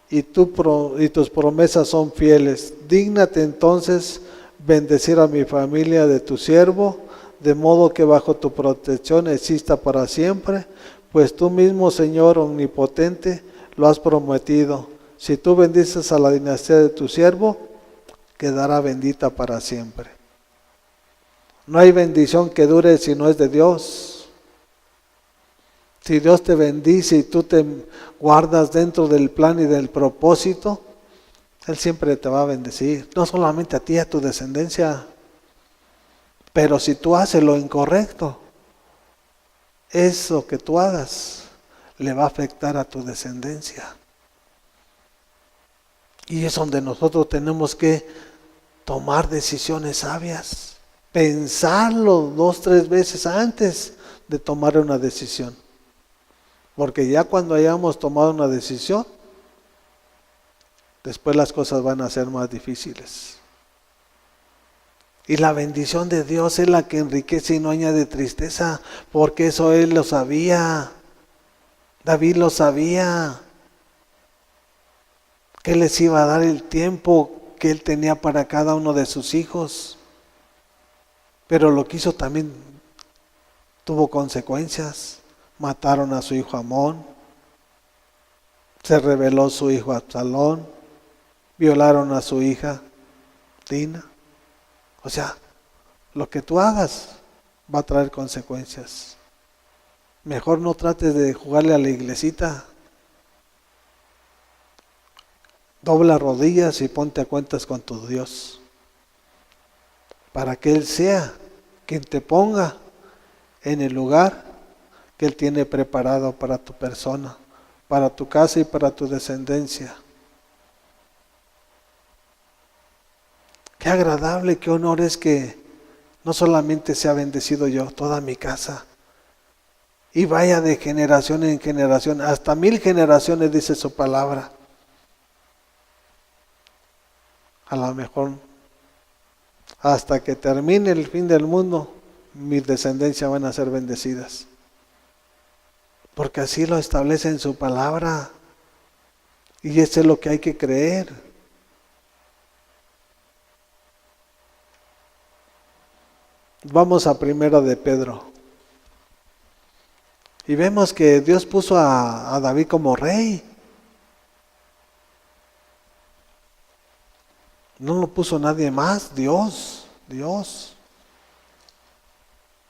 y tus promesas son fieles. Dígnate entonces bendecir a mi familia de tu siervo, de modo que bajo tu protección exista para siempre, pues tú mismo, Señor omnipotente, lo has prometido. Si tú bendices a la dinastía de tu siervo, quedará bendita para siempre. No hay bendición que dure si no es de Dios. Si Dios te bendice y tú te guardas dentro del plan y del propósito, Él siempre te va a bendecir. No solamente a ti, a tu descendencia. Pero si tú haces lo incorrecto, eso que tú hagas le va a afectar a tu descendencia. Y es donde nosotros tenemos que tomar decisiones sabias. Pensarlo 2-3 veces antes de tomar una decisión. Porque ya cuando hayamos tomado una decisión, después las cosas van a ser más difíciles. Y la bendición de Dios es la que enriquece y no añade tristeza, porque eso Él lo sabía. David lo sabía. Que Él les iba a dar el tiempo que Él tenía para cada uno de sus hijos. Pero lo que hizo también tuvo consecuencias. Mataron a su hijo Amón. Se rebeló su hijo Absalón. Violaron a su hija Dina. O sea, lo que tú hagas va a traer consecuencias. Mejor no trates de jugarle a la iglesita. Dobla rodillas y ponte a cuentas con tu Dios. Para que Él sea quien te ponga en el lugar que Él tiene preparado para tu persona, para tu casa y para tu descendencia. Qué agradable, qué honor es que no solamente sea bendecido yo, toda mi casa, y vaya de generación en generación, hasta 1000 generaciones dice su palabra. A lo mejor hasta que termine el fin del mundo, mis descendencias van a ser bendecidas. Porque así lo establece en su palabra. Y eso es lo que hay que creer. Vamos a Primera de Pedro. Y vemos que Dios puso a David como rey. No lo puso nadie más, Dios. Dios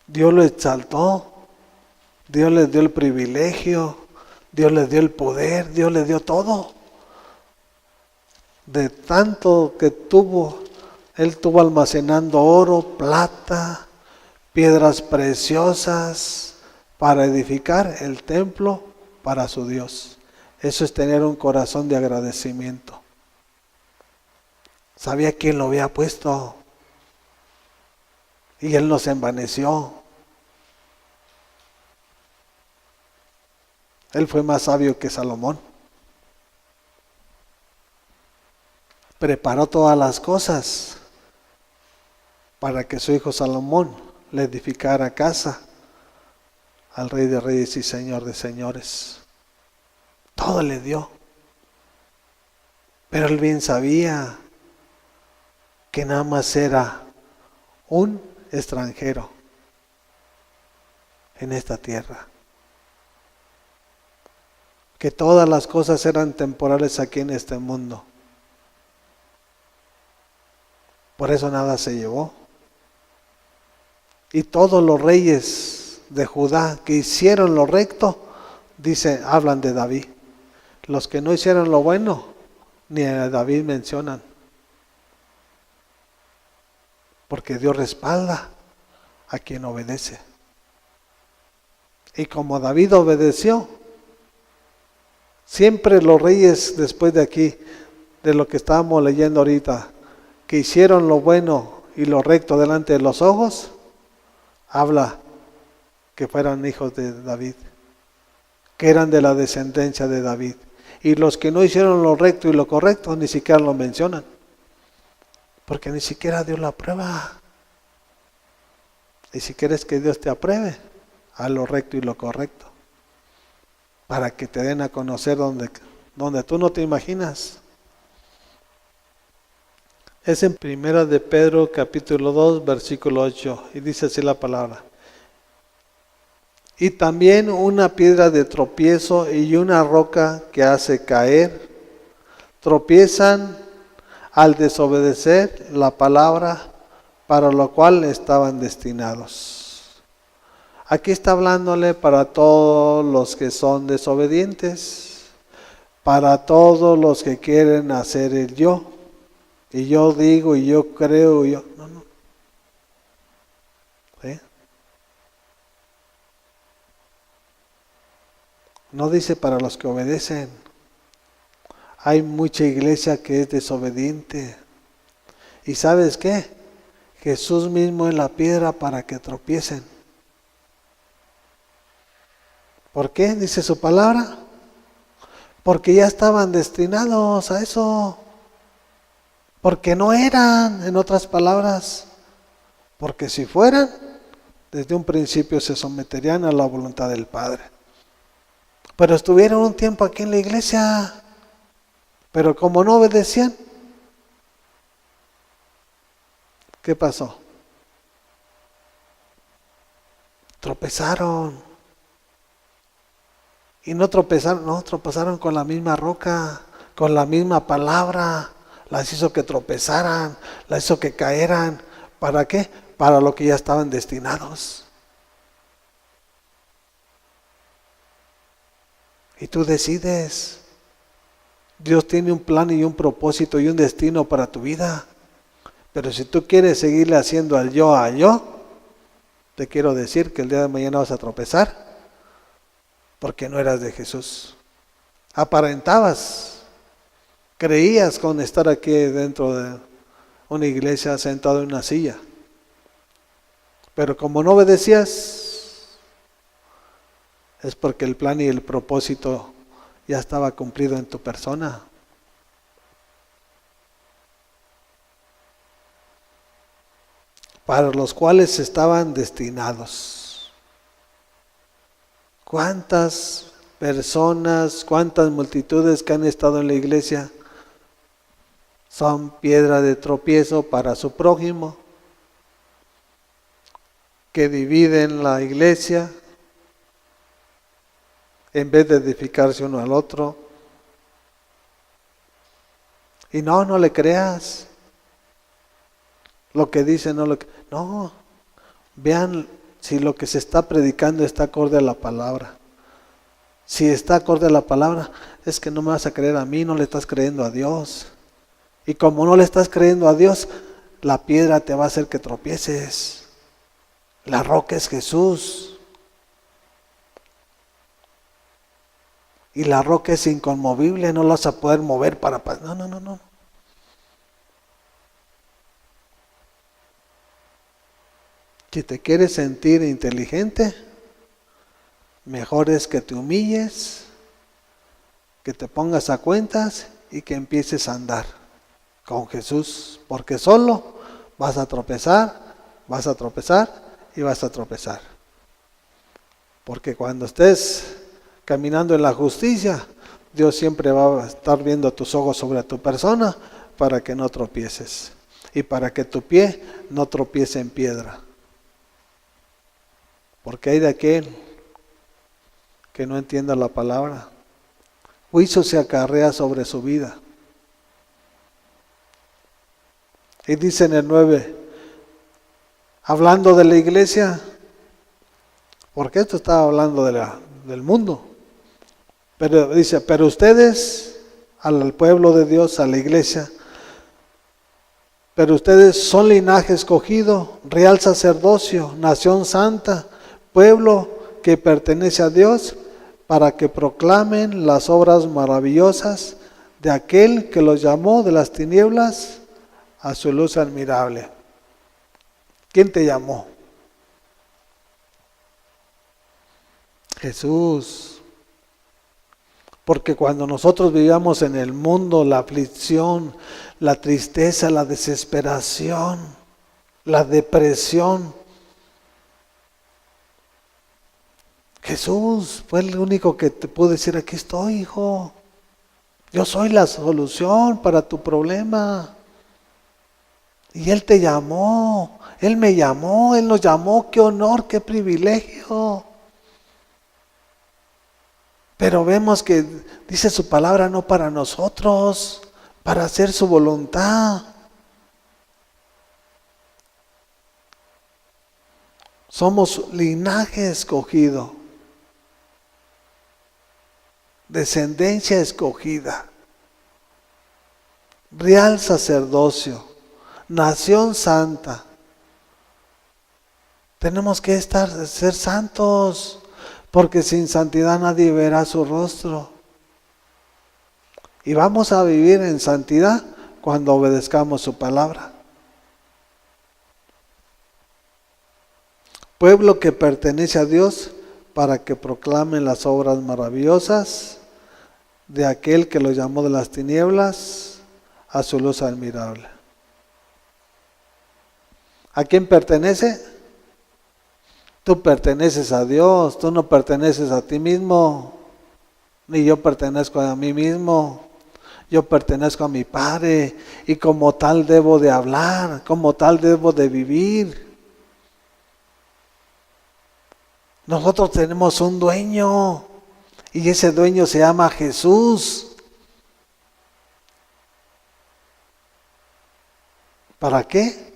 lo exaltó. Dios le dio el privilegio. Dios le dio el poder. Dios le dio todo. De tanto que tuvo, Él tuvo almacenando oro, plata, piedras preciosas para edificar el templo para su Dios. Eso es tener un corazón de agradecimiento. Sabía quién lo había puesto y Él no se envaneció. Él fue más sabio que Salomón. Preparó todas las cosas para que su hijo Salomón le edificara casa al Rey de Reyes y Señor de Señores. Todo le dio. Pero él bien sabía que nada más era un extranjero en esta tierra. Que todas las cosas eran temporales aquí en este mundo. Por eso nada se llevó. Y todos los reyes de Judá que hicieron lo recto, hablan de David. Los que no hicieron lo bueno, ni a David mencionan. Porque Dios respalda a quien obedece. Y como David obedeció, siempre los reyes después de aquí, de lo que estábamos leyendo ahorita, que hicieron lo bueno y lo recto delante de los ojos, habla que fueran hijos de David, que eran de la descendencia de David. Y los que no hicieron lo recto y lo correcto, ni siquiera lo mencionan. Porque ni siquiera Dios lo aprueba. Y si quieres que Dios te apruebe, haz lo recto y lo correcto. Para que te den a conocer donde tú no te imaginas. Es en Primera de Pedro capítulo 2 versículo 8 y dice así la palabra. Y también una piedra de tropiezo y una roca que hace caer, tropiezan al desobedecer la palabra para lo cual estaban destinados. Aquí está hablándole para todos los que son desobedientes, para todos los que quieren hacer el yo. Y yo digo, y yo creo, y yo... No. ¿Sí? No dice para los que obedecen. Hay mucha iglesia que es desobediente. ¿Y sabes qué? Jesús mismo es la piedra para que tropiecen. ¿Por qué? Dice su palabra. Porque ya estaban destinados a eso. Porque no eran, en otras palabras. Porque si fueran, desde un principio se someterían a la voluntad del Padre. Pero estuvieron un tiempo aquí en la iglesia. Pero como no obedecían, ¿qué pasó? Tropezaron. Y no tropezaron con la misma roca, con la misma palabra. Las hizo que tropezaran, las hizo que caeran. ¿Para qué? Para lo que ya estaban destinados. Y tú decides. Dios tiene un plan y un propósito y un destino para tu vida. Pero si tú quieres seguirle haciendo al yo a yo, te quiero decir que el día de mañana vas a tropezar porque no eras de Jesús. Aparentabas, creías con estar aquí dentro de una iglesia sentado en una silla, pero como no obedecías, es porque el plan y el propósito ya estaba cumplido en tu persona. Para los cuales estaban destinados. ¿Cuántas personas, cuántas multitudes que han estado en la iglesia son piedra de tropiezo para su prójimo, que dividen la iglesia en vez de edificarse uno al otro? Y no le creas lo que dice, no, vean si lo que se está predicando está acorde a la palabra. Si está acorde a la palabra, es que no me vas a creer a mí, no le estás creyendo a Dios. Y como no le estás creyendo a Dios, la piedra te va a hacer que tropieces. La roca es Jesús. Y la roca es inconmovible, no la vas a poder mover para... No. Si te quieres sentir inteligente, mejor es que te humilles, que te pongas a cuentas y que empieces a andar con Jesús, porque solo vas a tropezar y vas a tropezar. Porque cuando estés caminando en la justicia, Dios siempre va a estar viendo tus ojos sobre tu persona para que no tropieces y para que tu pie no tropiece en piedra. Porque hay de aquel que no entienda la palabra. Juicio se acarrea sobre su vida. Y dice en el 9, hablando de la iglesia, porque esto estaba hablando del mundo. Pero dice, pero ustedes, al pueblo de Dios, a la iglesia, pero ustedes son linaje escogido, real sacerdocio, nación santa, pueblo que pertenece a Dios, para que proclamen las obras maravillosas de aquel que los llamó de las tinieblas a su luz admirable. ¿Quién te llamó? Jesús. Porque cuando nosotros vivíamos en el mundo, la aflicción, la tristeza, la desesperación, la depresión, Jesús fue el único que te pudo decir, aquí estoy, hijo. Yo soy la solución para tu problema. Y Él te llamó, Él me llamó, Él nos llamó, qué honor, qué privilegio. Pero vemos que dice su palabra no para nosotros, para hacer su voluntad. Somos linaje escogido, descendencia escogida, real sacerdocio, nación santa. Tenemos que ser santos, porque sin santidad nadie verá su rostro. Y vamos a vivir en santidad cuando obedezcamos su palabra. Pueblo que pertenece a Dios, para que proclamen las obras maravillosas de aquel que los llamó de las tinieblas a su luz admirable. ¿A quién pertenece? Tú perteneces a Dios, tú no perteneces a ti mismo, ni yo pertenezco a mí mismo. Yo pertenezco a mi Padre y como tal debo de hablar, como tal debo de vivir. Nosotros tenemos un dueño y ese dueño se llama Jesús. ¿Para qué?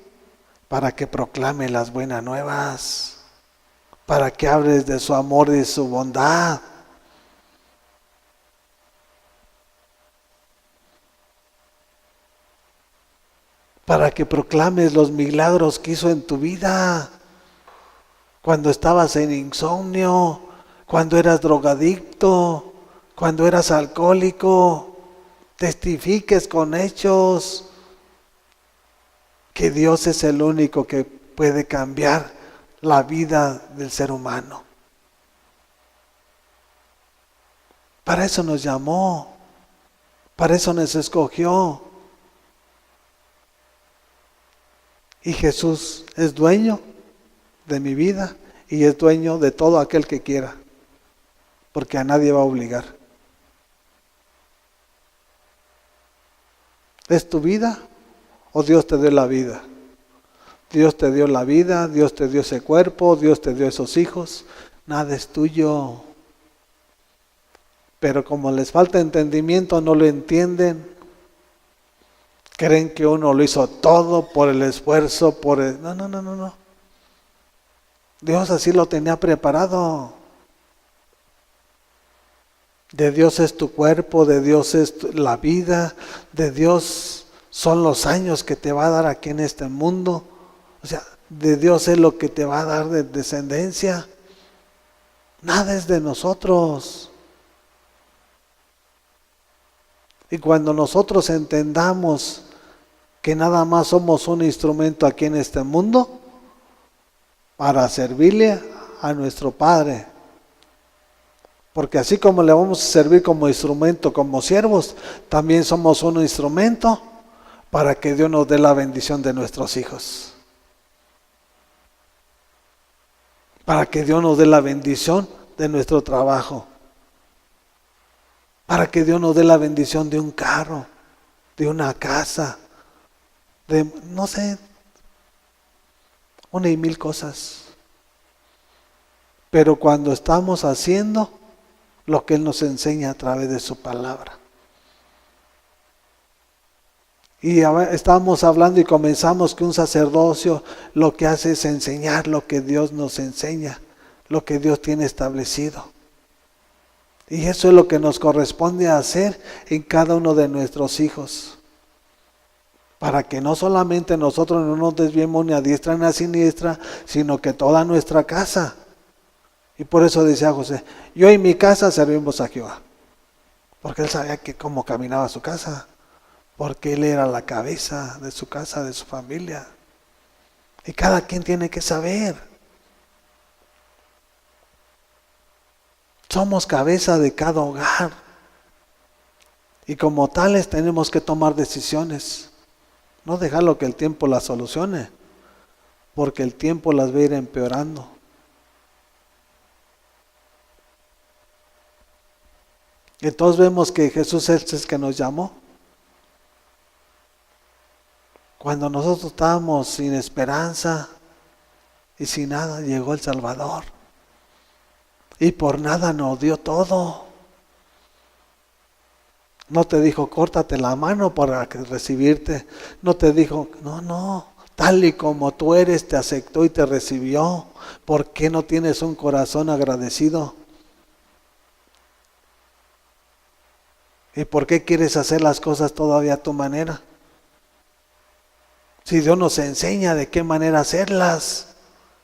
Para que proclame las buenas nuevas, para que hables de su amor y de su bondad. Para que proclames los milagros que hizo en tu vida. Cuando estabas en insomnio, cuando eras drogadicto, cuando eras alcohólico. Testifiques con hechos que Dios es el único que puede cambiar la vida del ser humano. Para eso nos llamó, para eso nos escogió. Y Jesús es dueño de mi vida y es dueño de todo aquel que quiera, porque a nadie va a obligar. ¿Es tu vida o Dios te dio la vida? Dios te dio la vida, Dios te dio ese cuerpo, Dios te dio esos hijos. Nada es tuyo. Pero como les falta entendimiento, no lo entienden. Creen que uno lo hizo todo por el esfuerzo, No. Dios así lo tenía preparado. De Dios es tu cuerpo, de Dios es la vida, de Dios son los años que te va a dar aquí en este mundo. O sea, de Dios es lo que te va a dar de descendencia. Nada es de nosotros. Y cuando nosotros entendamos que nada más somos un instrumento aquí en este mundo para servirle a nuestro Padre. Porque así como le vamos a servir como instrumento, como siervos, también somos un instrumento para que Dios nos dé la bendición de nuestros hijos. Para que Dios nos dé la bendición de nuestro trabajo. Para que Dios nos dé la bendición de un carro, de una casa, de, no sé, una y mil cosas. Pero cuando estamos haciendo lo que Él nos enseña a través de su palabra. Y estábamos hablando y comenzamos que un sacerdocio lo que hace es enseñar lo que Dios nos enseña, lo que Dios tiene establecido. Y eso es lo que nos corresponde hacer en cada uno de nuestros hijos. Para que no solamente nosotros no nos desviemos ni a diestra ni a siniestra, sino que toda nuestra casa. Y por eso decía José, yo y mi casa servimos a Jehová. Porque él sabía que cómo caminaba su casa. Porque él era la cabeza de su casa, de su familia. Y cada quien tiene que saber. Somos cabeza de cada hogar. Y como tales tenemos que tomar decisiones. No dejarlo que el tiempo las solucione. Porque el tiempo las va a ir empeorando. Entonces vemos que Jesús es el que nos llamó. Cuando nosotros estábamos sin esperanza y sin nada, llegó el Salvador. Y por nada nos dio todo. No te dijo, córtate la mano para recibirte. No te dijo, no, tal y como tú eres, te aceptó y te recibió. ¿Por qué no tienes un corazón agradecido? ¿Y por qué quieres hacer las cosas todavía a tu manera? Si Dios nos enseña de qué manera hacerlas,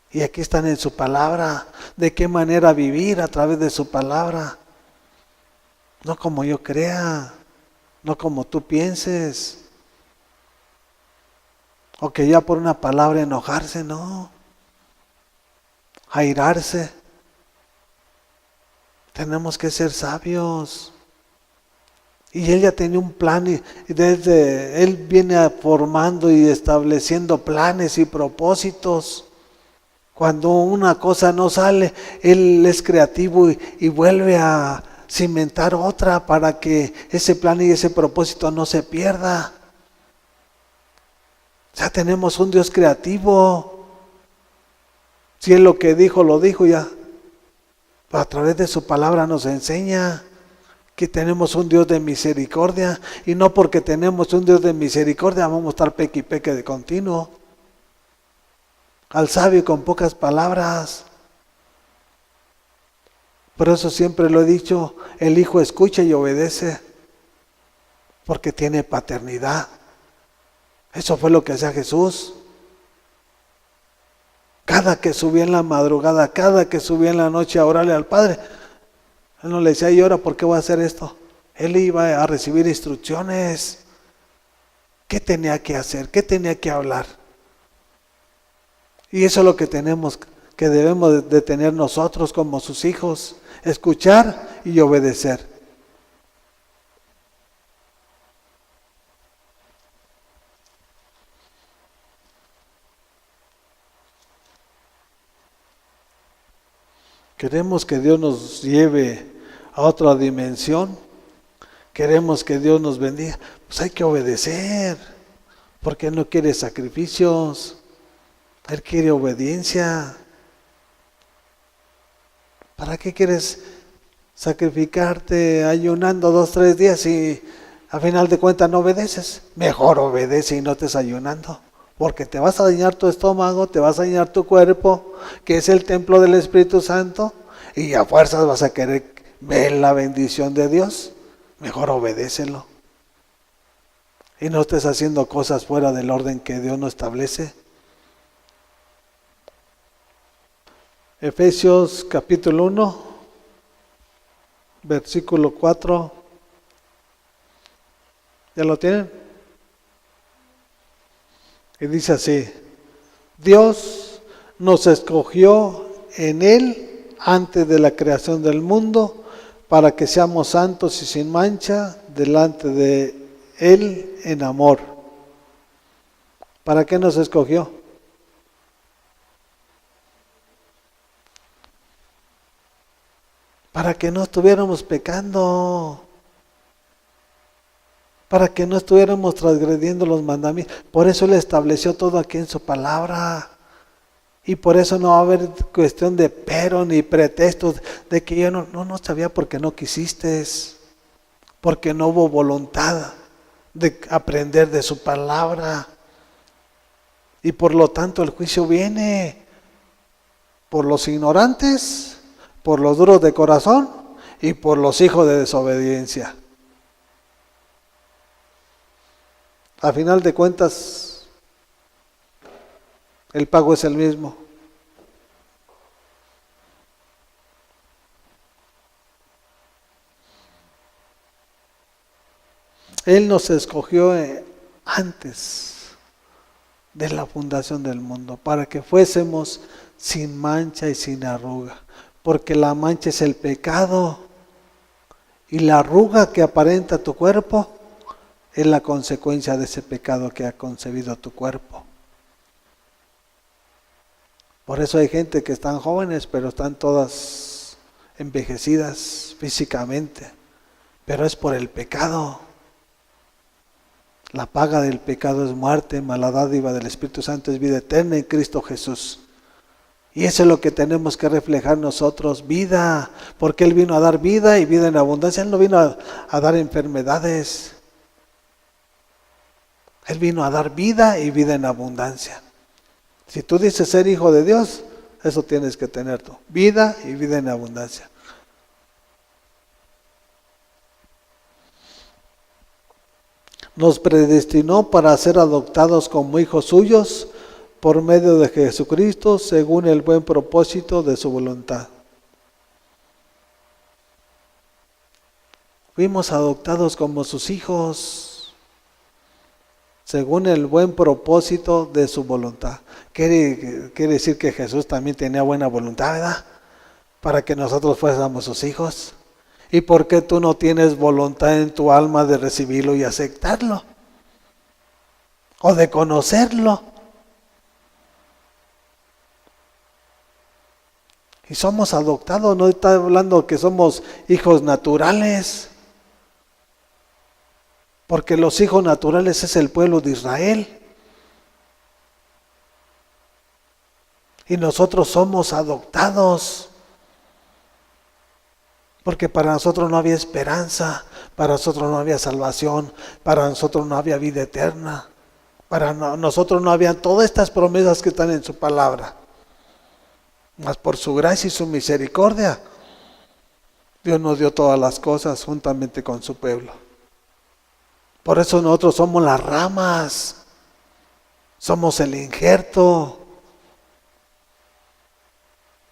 y aquí están en su palabra, de qué manera vivir a través de su palabra. No como yo crea, no como tú pienses. O que ya por una palabra enojarse, no. Airarse. Tenemos que ser sabios. Y Él ya tenía un plan y desde Él viene formando y estableciendo planes y propósitos. Cuando una cosa no sale, Él es creativo y vuelve a cimentar otra para que ese plan y ese propósito no se pierda. Ya tenemos un Dios creativo. Si Él lo que dijo, lo dijo ya. A través de su palabra nos enseña que tenemos un Dios de misericordia, y no porque tenemos un Dios de misericordia vamos a estar peque y peque de continuo. Al sabio con pocas palabras. Por eso siempre lo he dicho, el Hijo escucha y obedece, porque tiene paternidad. Eso fue lo que hacía Jesús. Cada que subía en la madrugada, cada que subía en la noche a orarle al Padre, Él no le decía, ¿y ahora por qué voy a hacer esto? Él iba a recibir instrucciones. ¿Qué tenía que hacer? ¿Qué tenía que hablar? Y eso es lo que debemos de tener nosotros como sus hijos. Escuchar y obedecer. Queremos que Dios nos lleve a otra dimensión. Queremos que Dios nos bendiga. Pues hay que obedecer. Porque Él no quiere sacrificios. Él quiere obediencia. ¿Para qué quieres sacrificarte ayunando 2, 3 días y a final de cuentas no obedeces? Mejor obedece y no estés ayunando. Porque te vas a dañar tu estómago, te vas a dañar tu cuerpo, que es el templo del Espíritu Santo, y a fuerzas vas a querer ver la bendición de Dios. Mejor obedécelo. Y no estés haciendo cosas fuera del orden que Dios no establece. Efesios capítulo 1, versículo 4. ¿Ya lo tienen? Y dice así: Dios nos escogió en Él antes de la creación del mundo para que seamos santos y sin mancha delante de Él en amor. ¿Para qué nos escogió? Para que no estuviéramos pecando. Para que no estuviéramos transgrediendo los mandamientos. Por eso Él estableció todo aquí en su palabra. Y por eso no va a haber cuestión de pero ni pretextos de que yo no sabía porque no quisiste. Porque no hubo voluntad de aprender de su palabra. Y por lo tanto el juicio viene por los ignorantes, por los duros de corazón y por los hijos de desobediencia. A final de cuentas, el pago es el mismo. Él nos escogió antes de la fundación del mundo para que fuésemos sin mancha y sin arruga. Porque la mancha es el pecado y la arruga que aparenta tu cuerpo es la consecuencia de ese pecado que ha concebido tu cuerpo. Por eso hay gente que están jóvenes, pero están todas envejecidas físicamente. Pero es por el pecado. La paga del pecado es muerte, mas la dádiva del Espíritu Santo es vida eterna en Cristo Jesús. Y eso es lo que tenemos que reflejar nosotros, vida. Porque Él vino a dar vida y vida en abundancia. Él no vino a dar enfermedades. Él vino a dar vida y vida en abundancia. Si tú dices ser hijo de Dios, eso tienes que tener tú. Vida y vida en abundancia. Nos predestinó para ser adoptados como hijos suyos por medio de Jesucristo, según el buen propósito de su voluntad. Fuimos adoptados como sus hijos, según el buen propósito de su voluntad. Quiere decir que Jesús también tenía buena voluntad, ¿verdad? Para que nosotros fuésemos sus hijos. ¿Y por qué tú no tienes voluntad en tu alma de recibirlo y aceptarlo? O de conocerlo. Y somos adoptados, no está hablando que somos hijos naturales. Porque los hijos naturales es el pueblo de Israel. Y nosotros somos adoptados. Porque para nosotros no había esperanza, para nosotros no había salvación, para nosotros no había vida eterna. Para nosotros no había todas estas promesas que están en su palabra. Mas por su gracia y su misericordia, Dios nos dio todas las cosas juntamente con su pueblo. Por eso nosotros somos las ramas, somos el injerto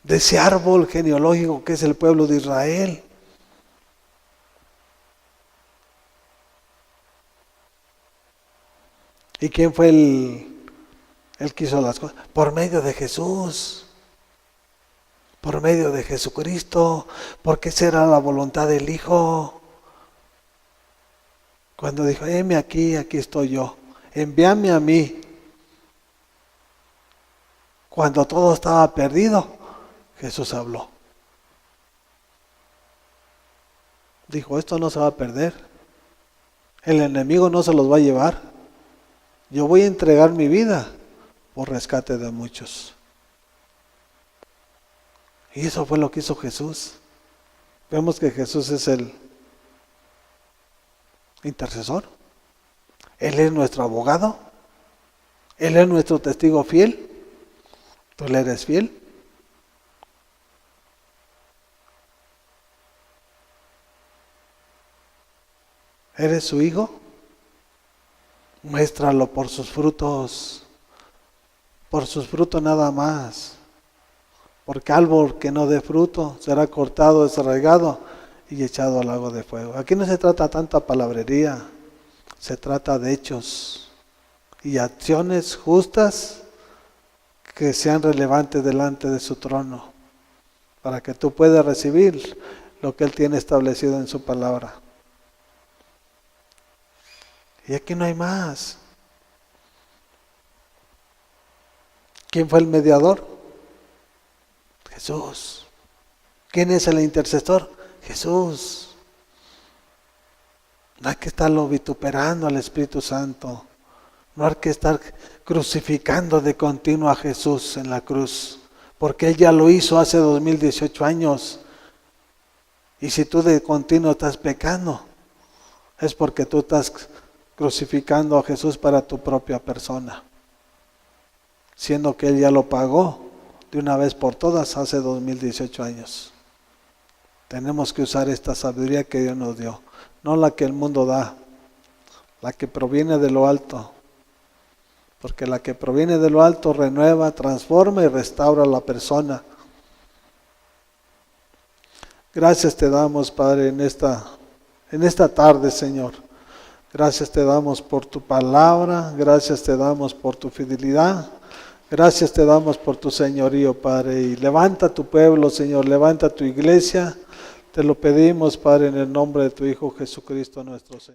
de ese árbol genealógico que es el pueblo de Israel. ¿Y quién fue el que hizo las cosas? Por medio de Jesús, por medio de Jesucristo, porque esa era la voluntad del Hijo. Cuando dijo, heme aquí, aquí estoy yo, envíame a mí. Cuando todo estaba perdido, Jesús habló. Dijo, esto no se va a perder. El enemigo no se los va a llevar. Yo voy a entregar mi vida por rescate de muchos. Y eso fue lo que hizo Jesús. Vemos que Jesús es el intercesor. Él es nuestro abogado. Él es nuestro testigo fiel. ¿Tú le eres fiel? ¿Eres su hijo? Muéstralo por sus frutos nada más. Porque árbol que no dé fruto será cortado, desarraigado y echado al lago de fuego. Aquí no se trata tanta palabrería, se trata de hechos y acciones justas que sean relevantes delante de su trono, para que tú puedas recibir lo que Él tiene establecido en su palabra. Y aquí no hay más. ¿Quién fue el mediador? Jesús. ¿Quién es el intercesor? Jesús. No hay que estarlo vituperando al Espíritu Santo. No hay que estar crucificando de continuo a Jesús en la cruz, porque Él ya lo hizo hace 2018 años. Y si tú de continuo estás pecando, es porque tú estás crucificando a Jesús para tu propia persona, siendo que Él ya lo pagó de una vez por todas hace 2018 años. Tenemos que usar esta sabiduría que Dios nos dio, no la que el mundo da, la que proviene de lo alto, porque la que proviene de lo alto renueva, transforma y restaura a la persona. Gracias te damos, Padre, en esta tarde, Señor. Gracias te damos por tu palabra, gracias te damos por tu fidelidad, gracias te damos por tu señorío, Padre. Y levanta tu pueblo, Señor, levanta tu iglesia. Te lo pedimos, Padre, en el nombre de tu Hijo Jesucristo nuestro Señor.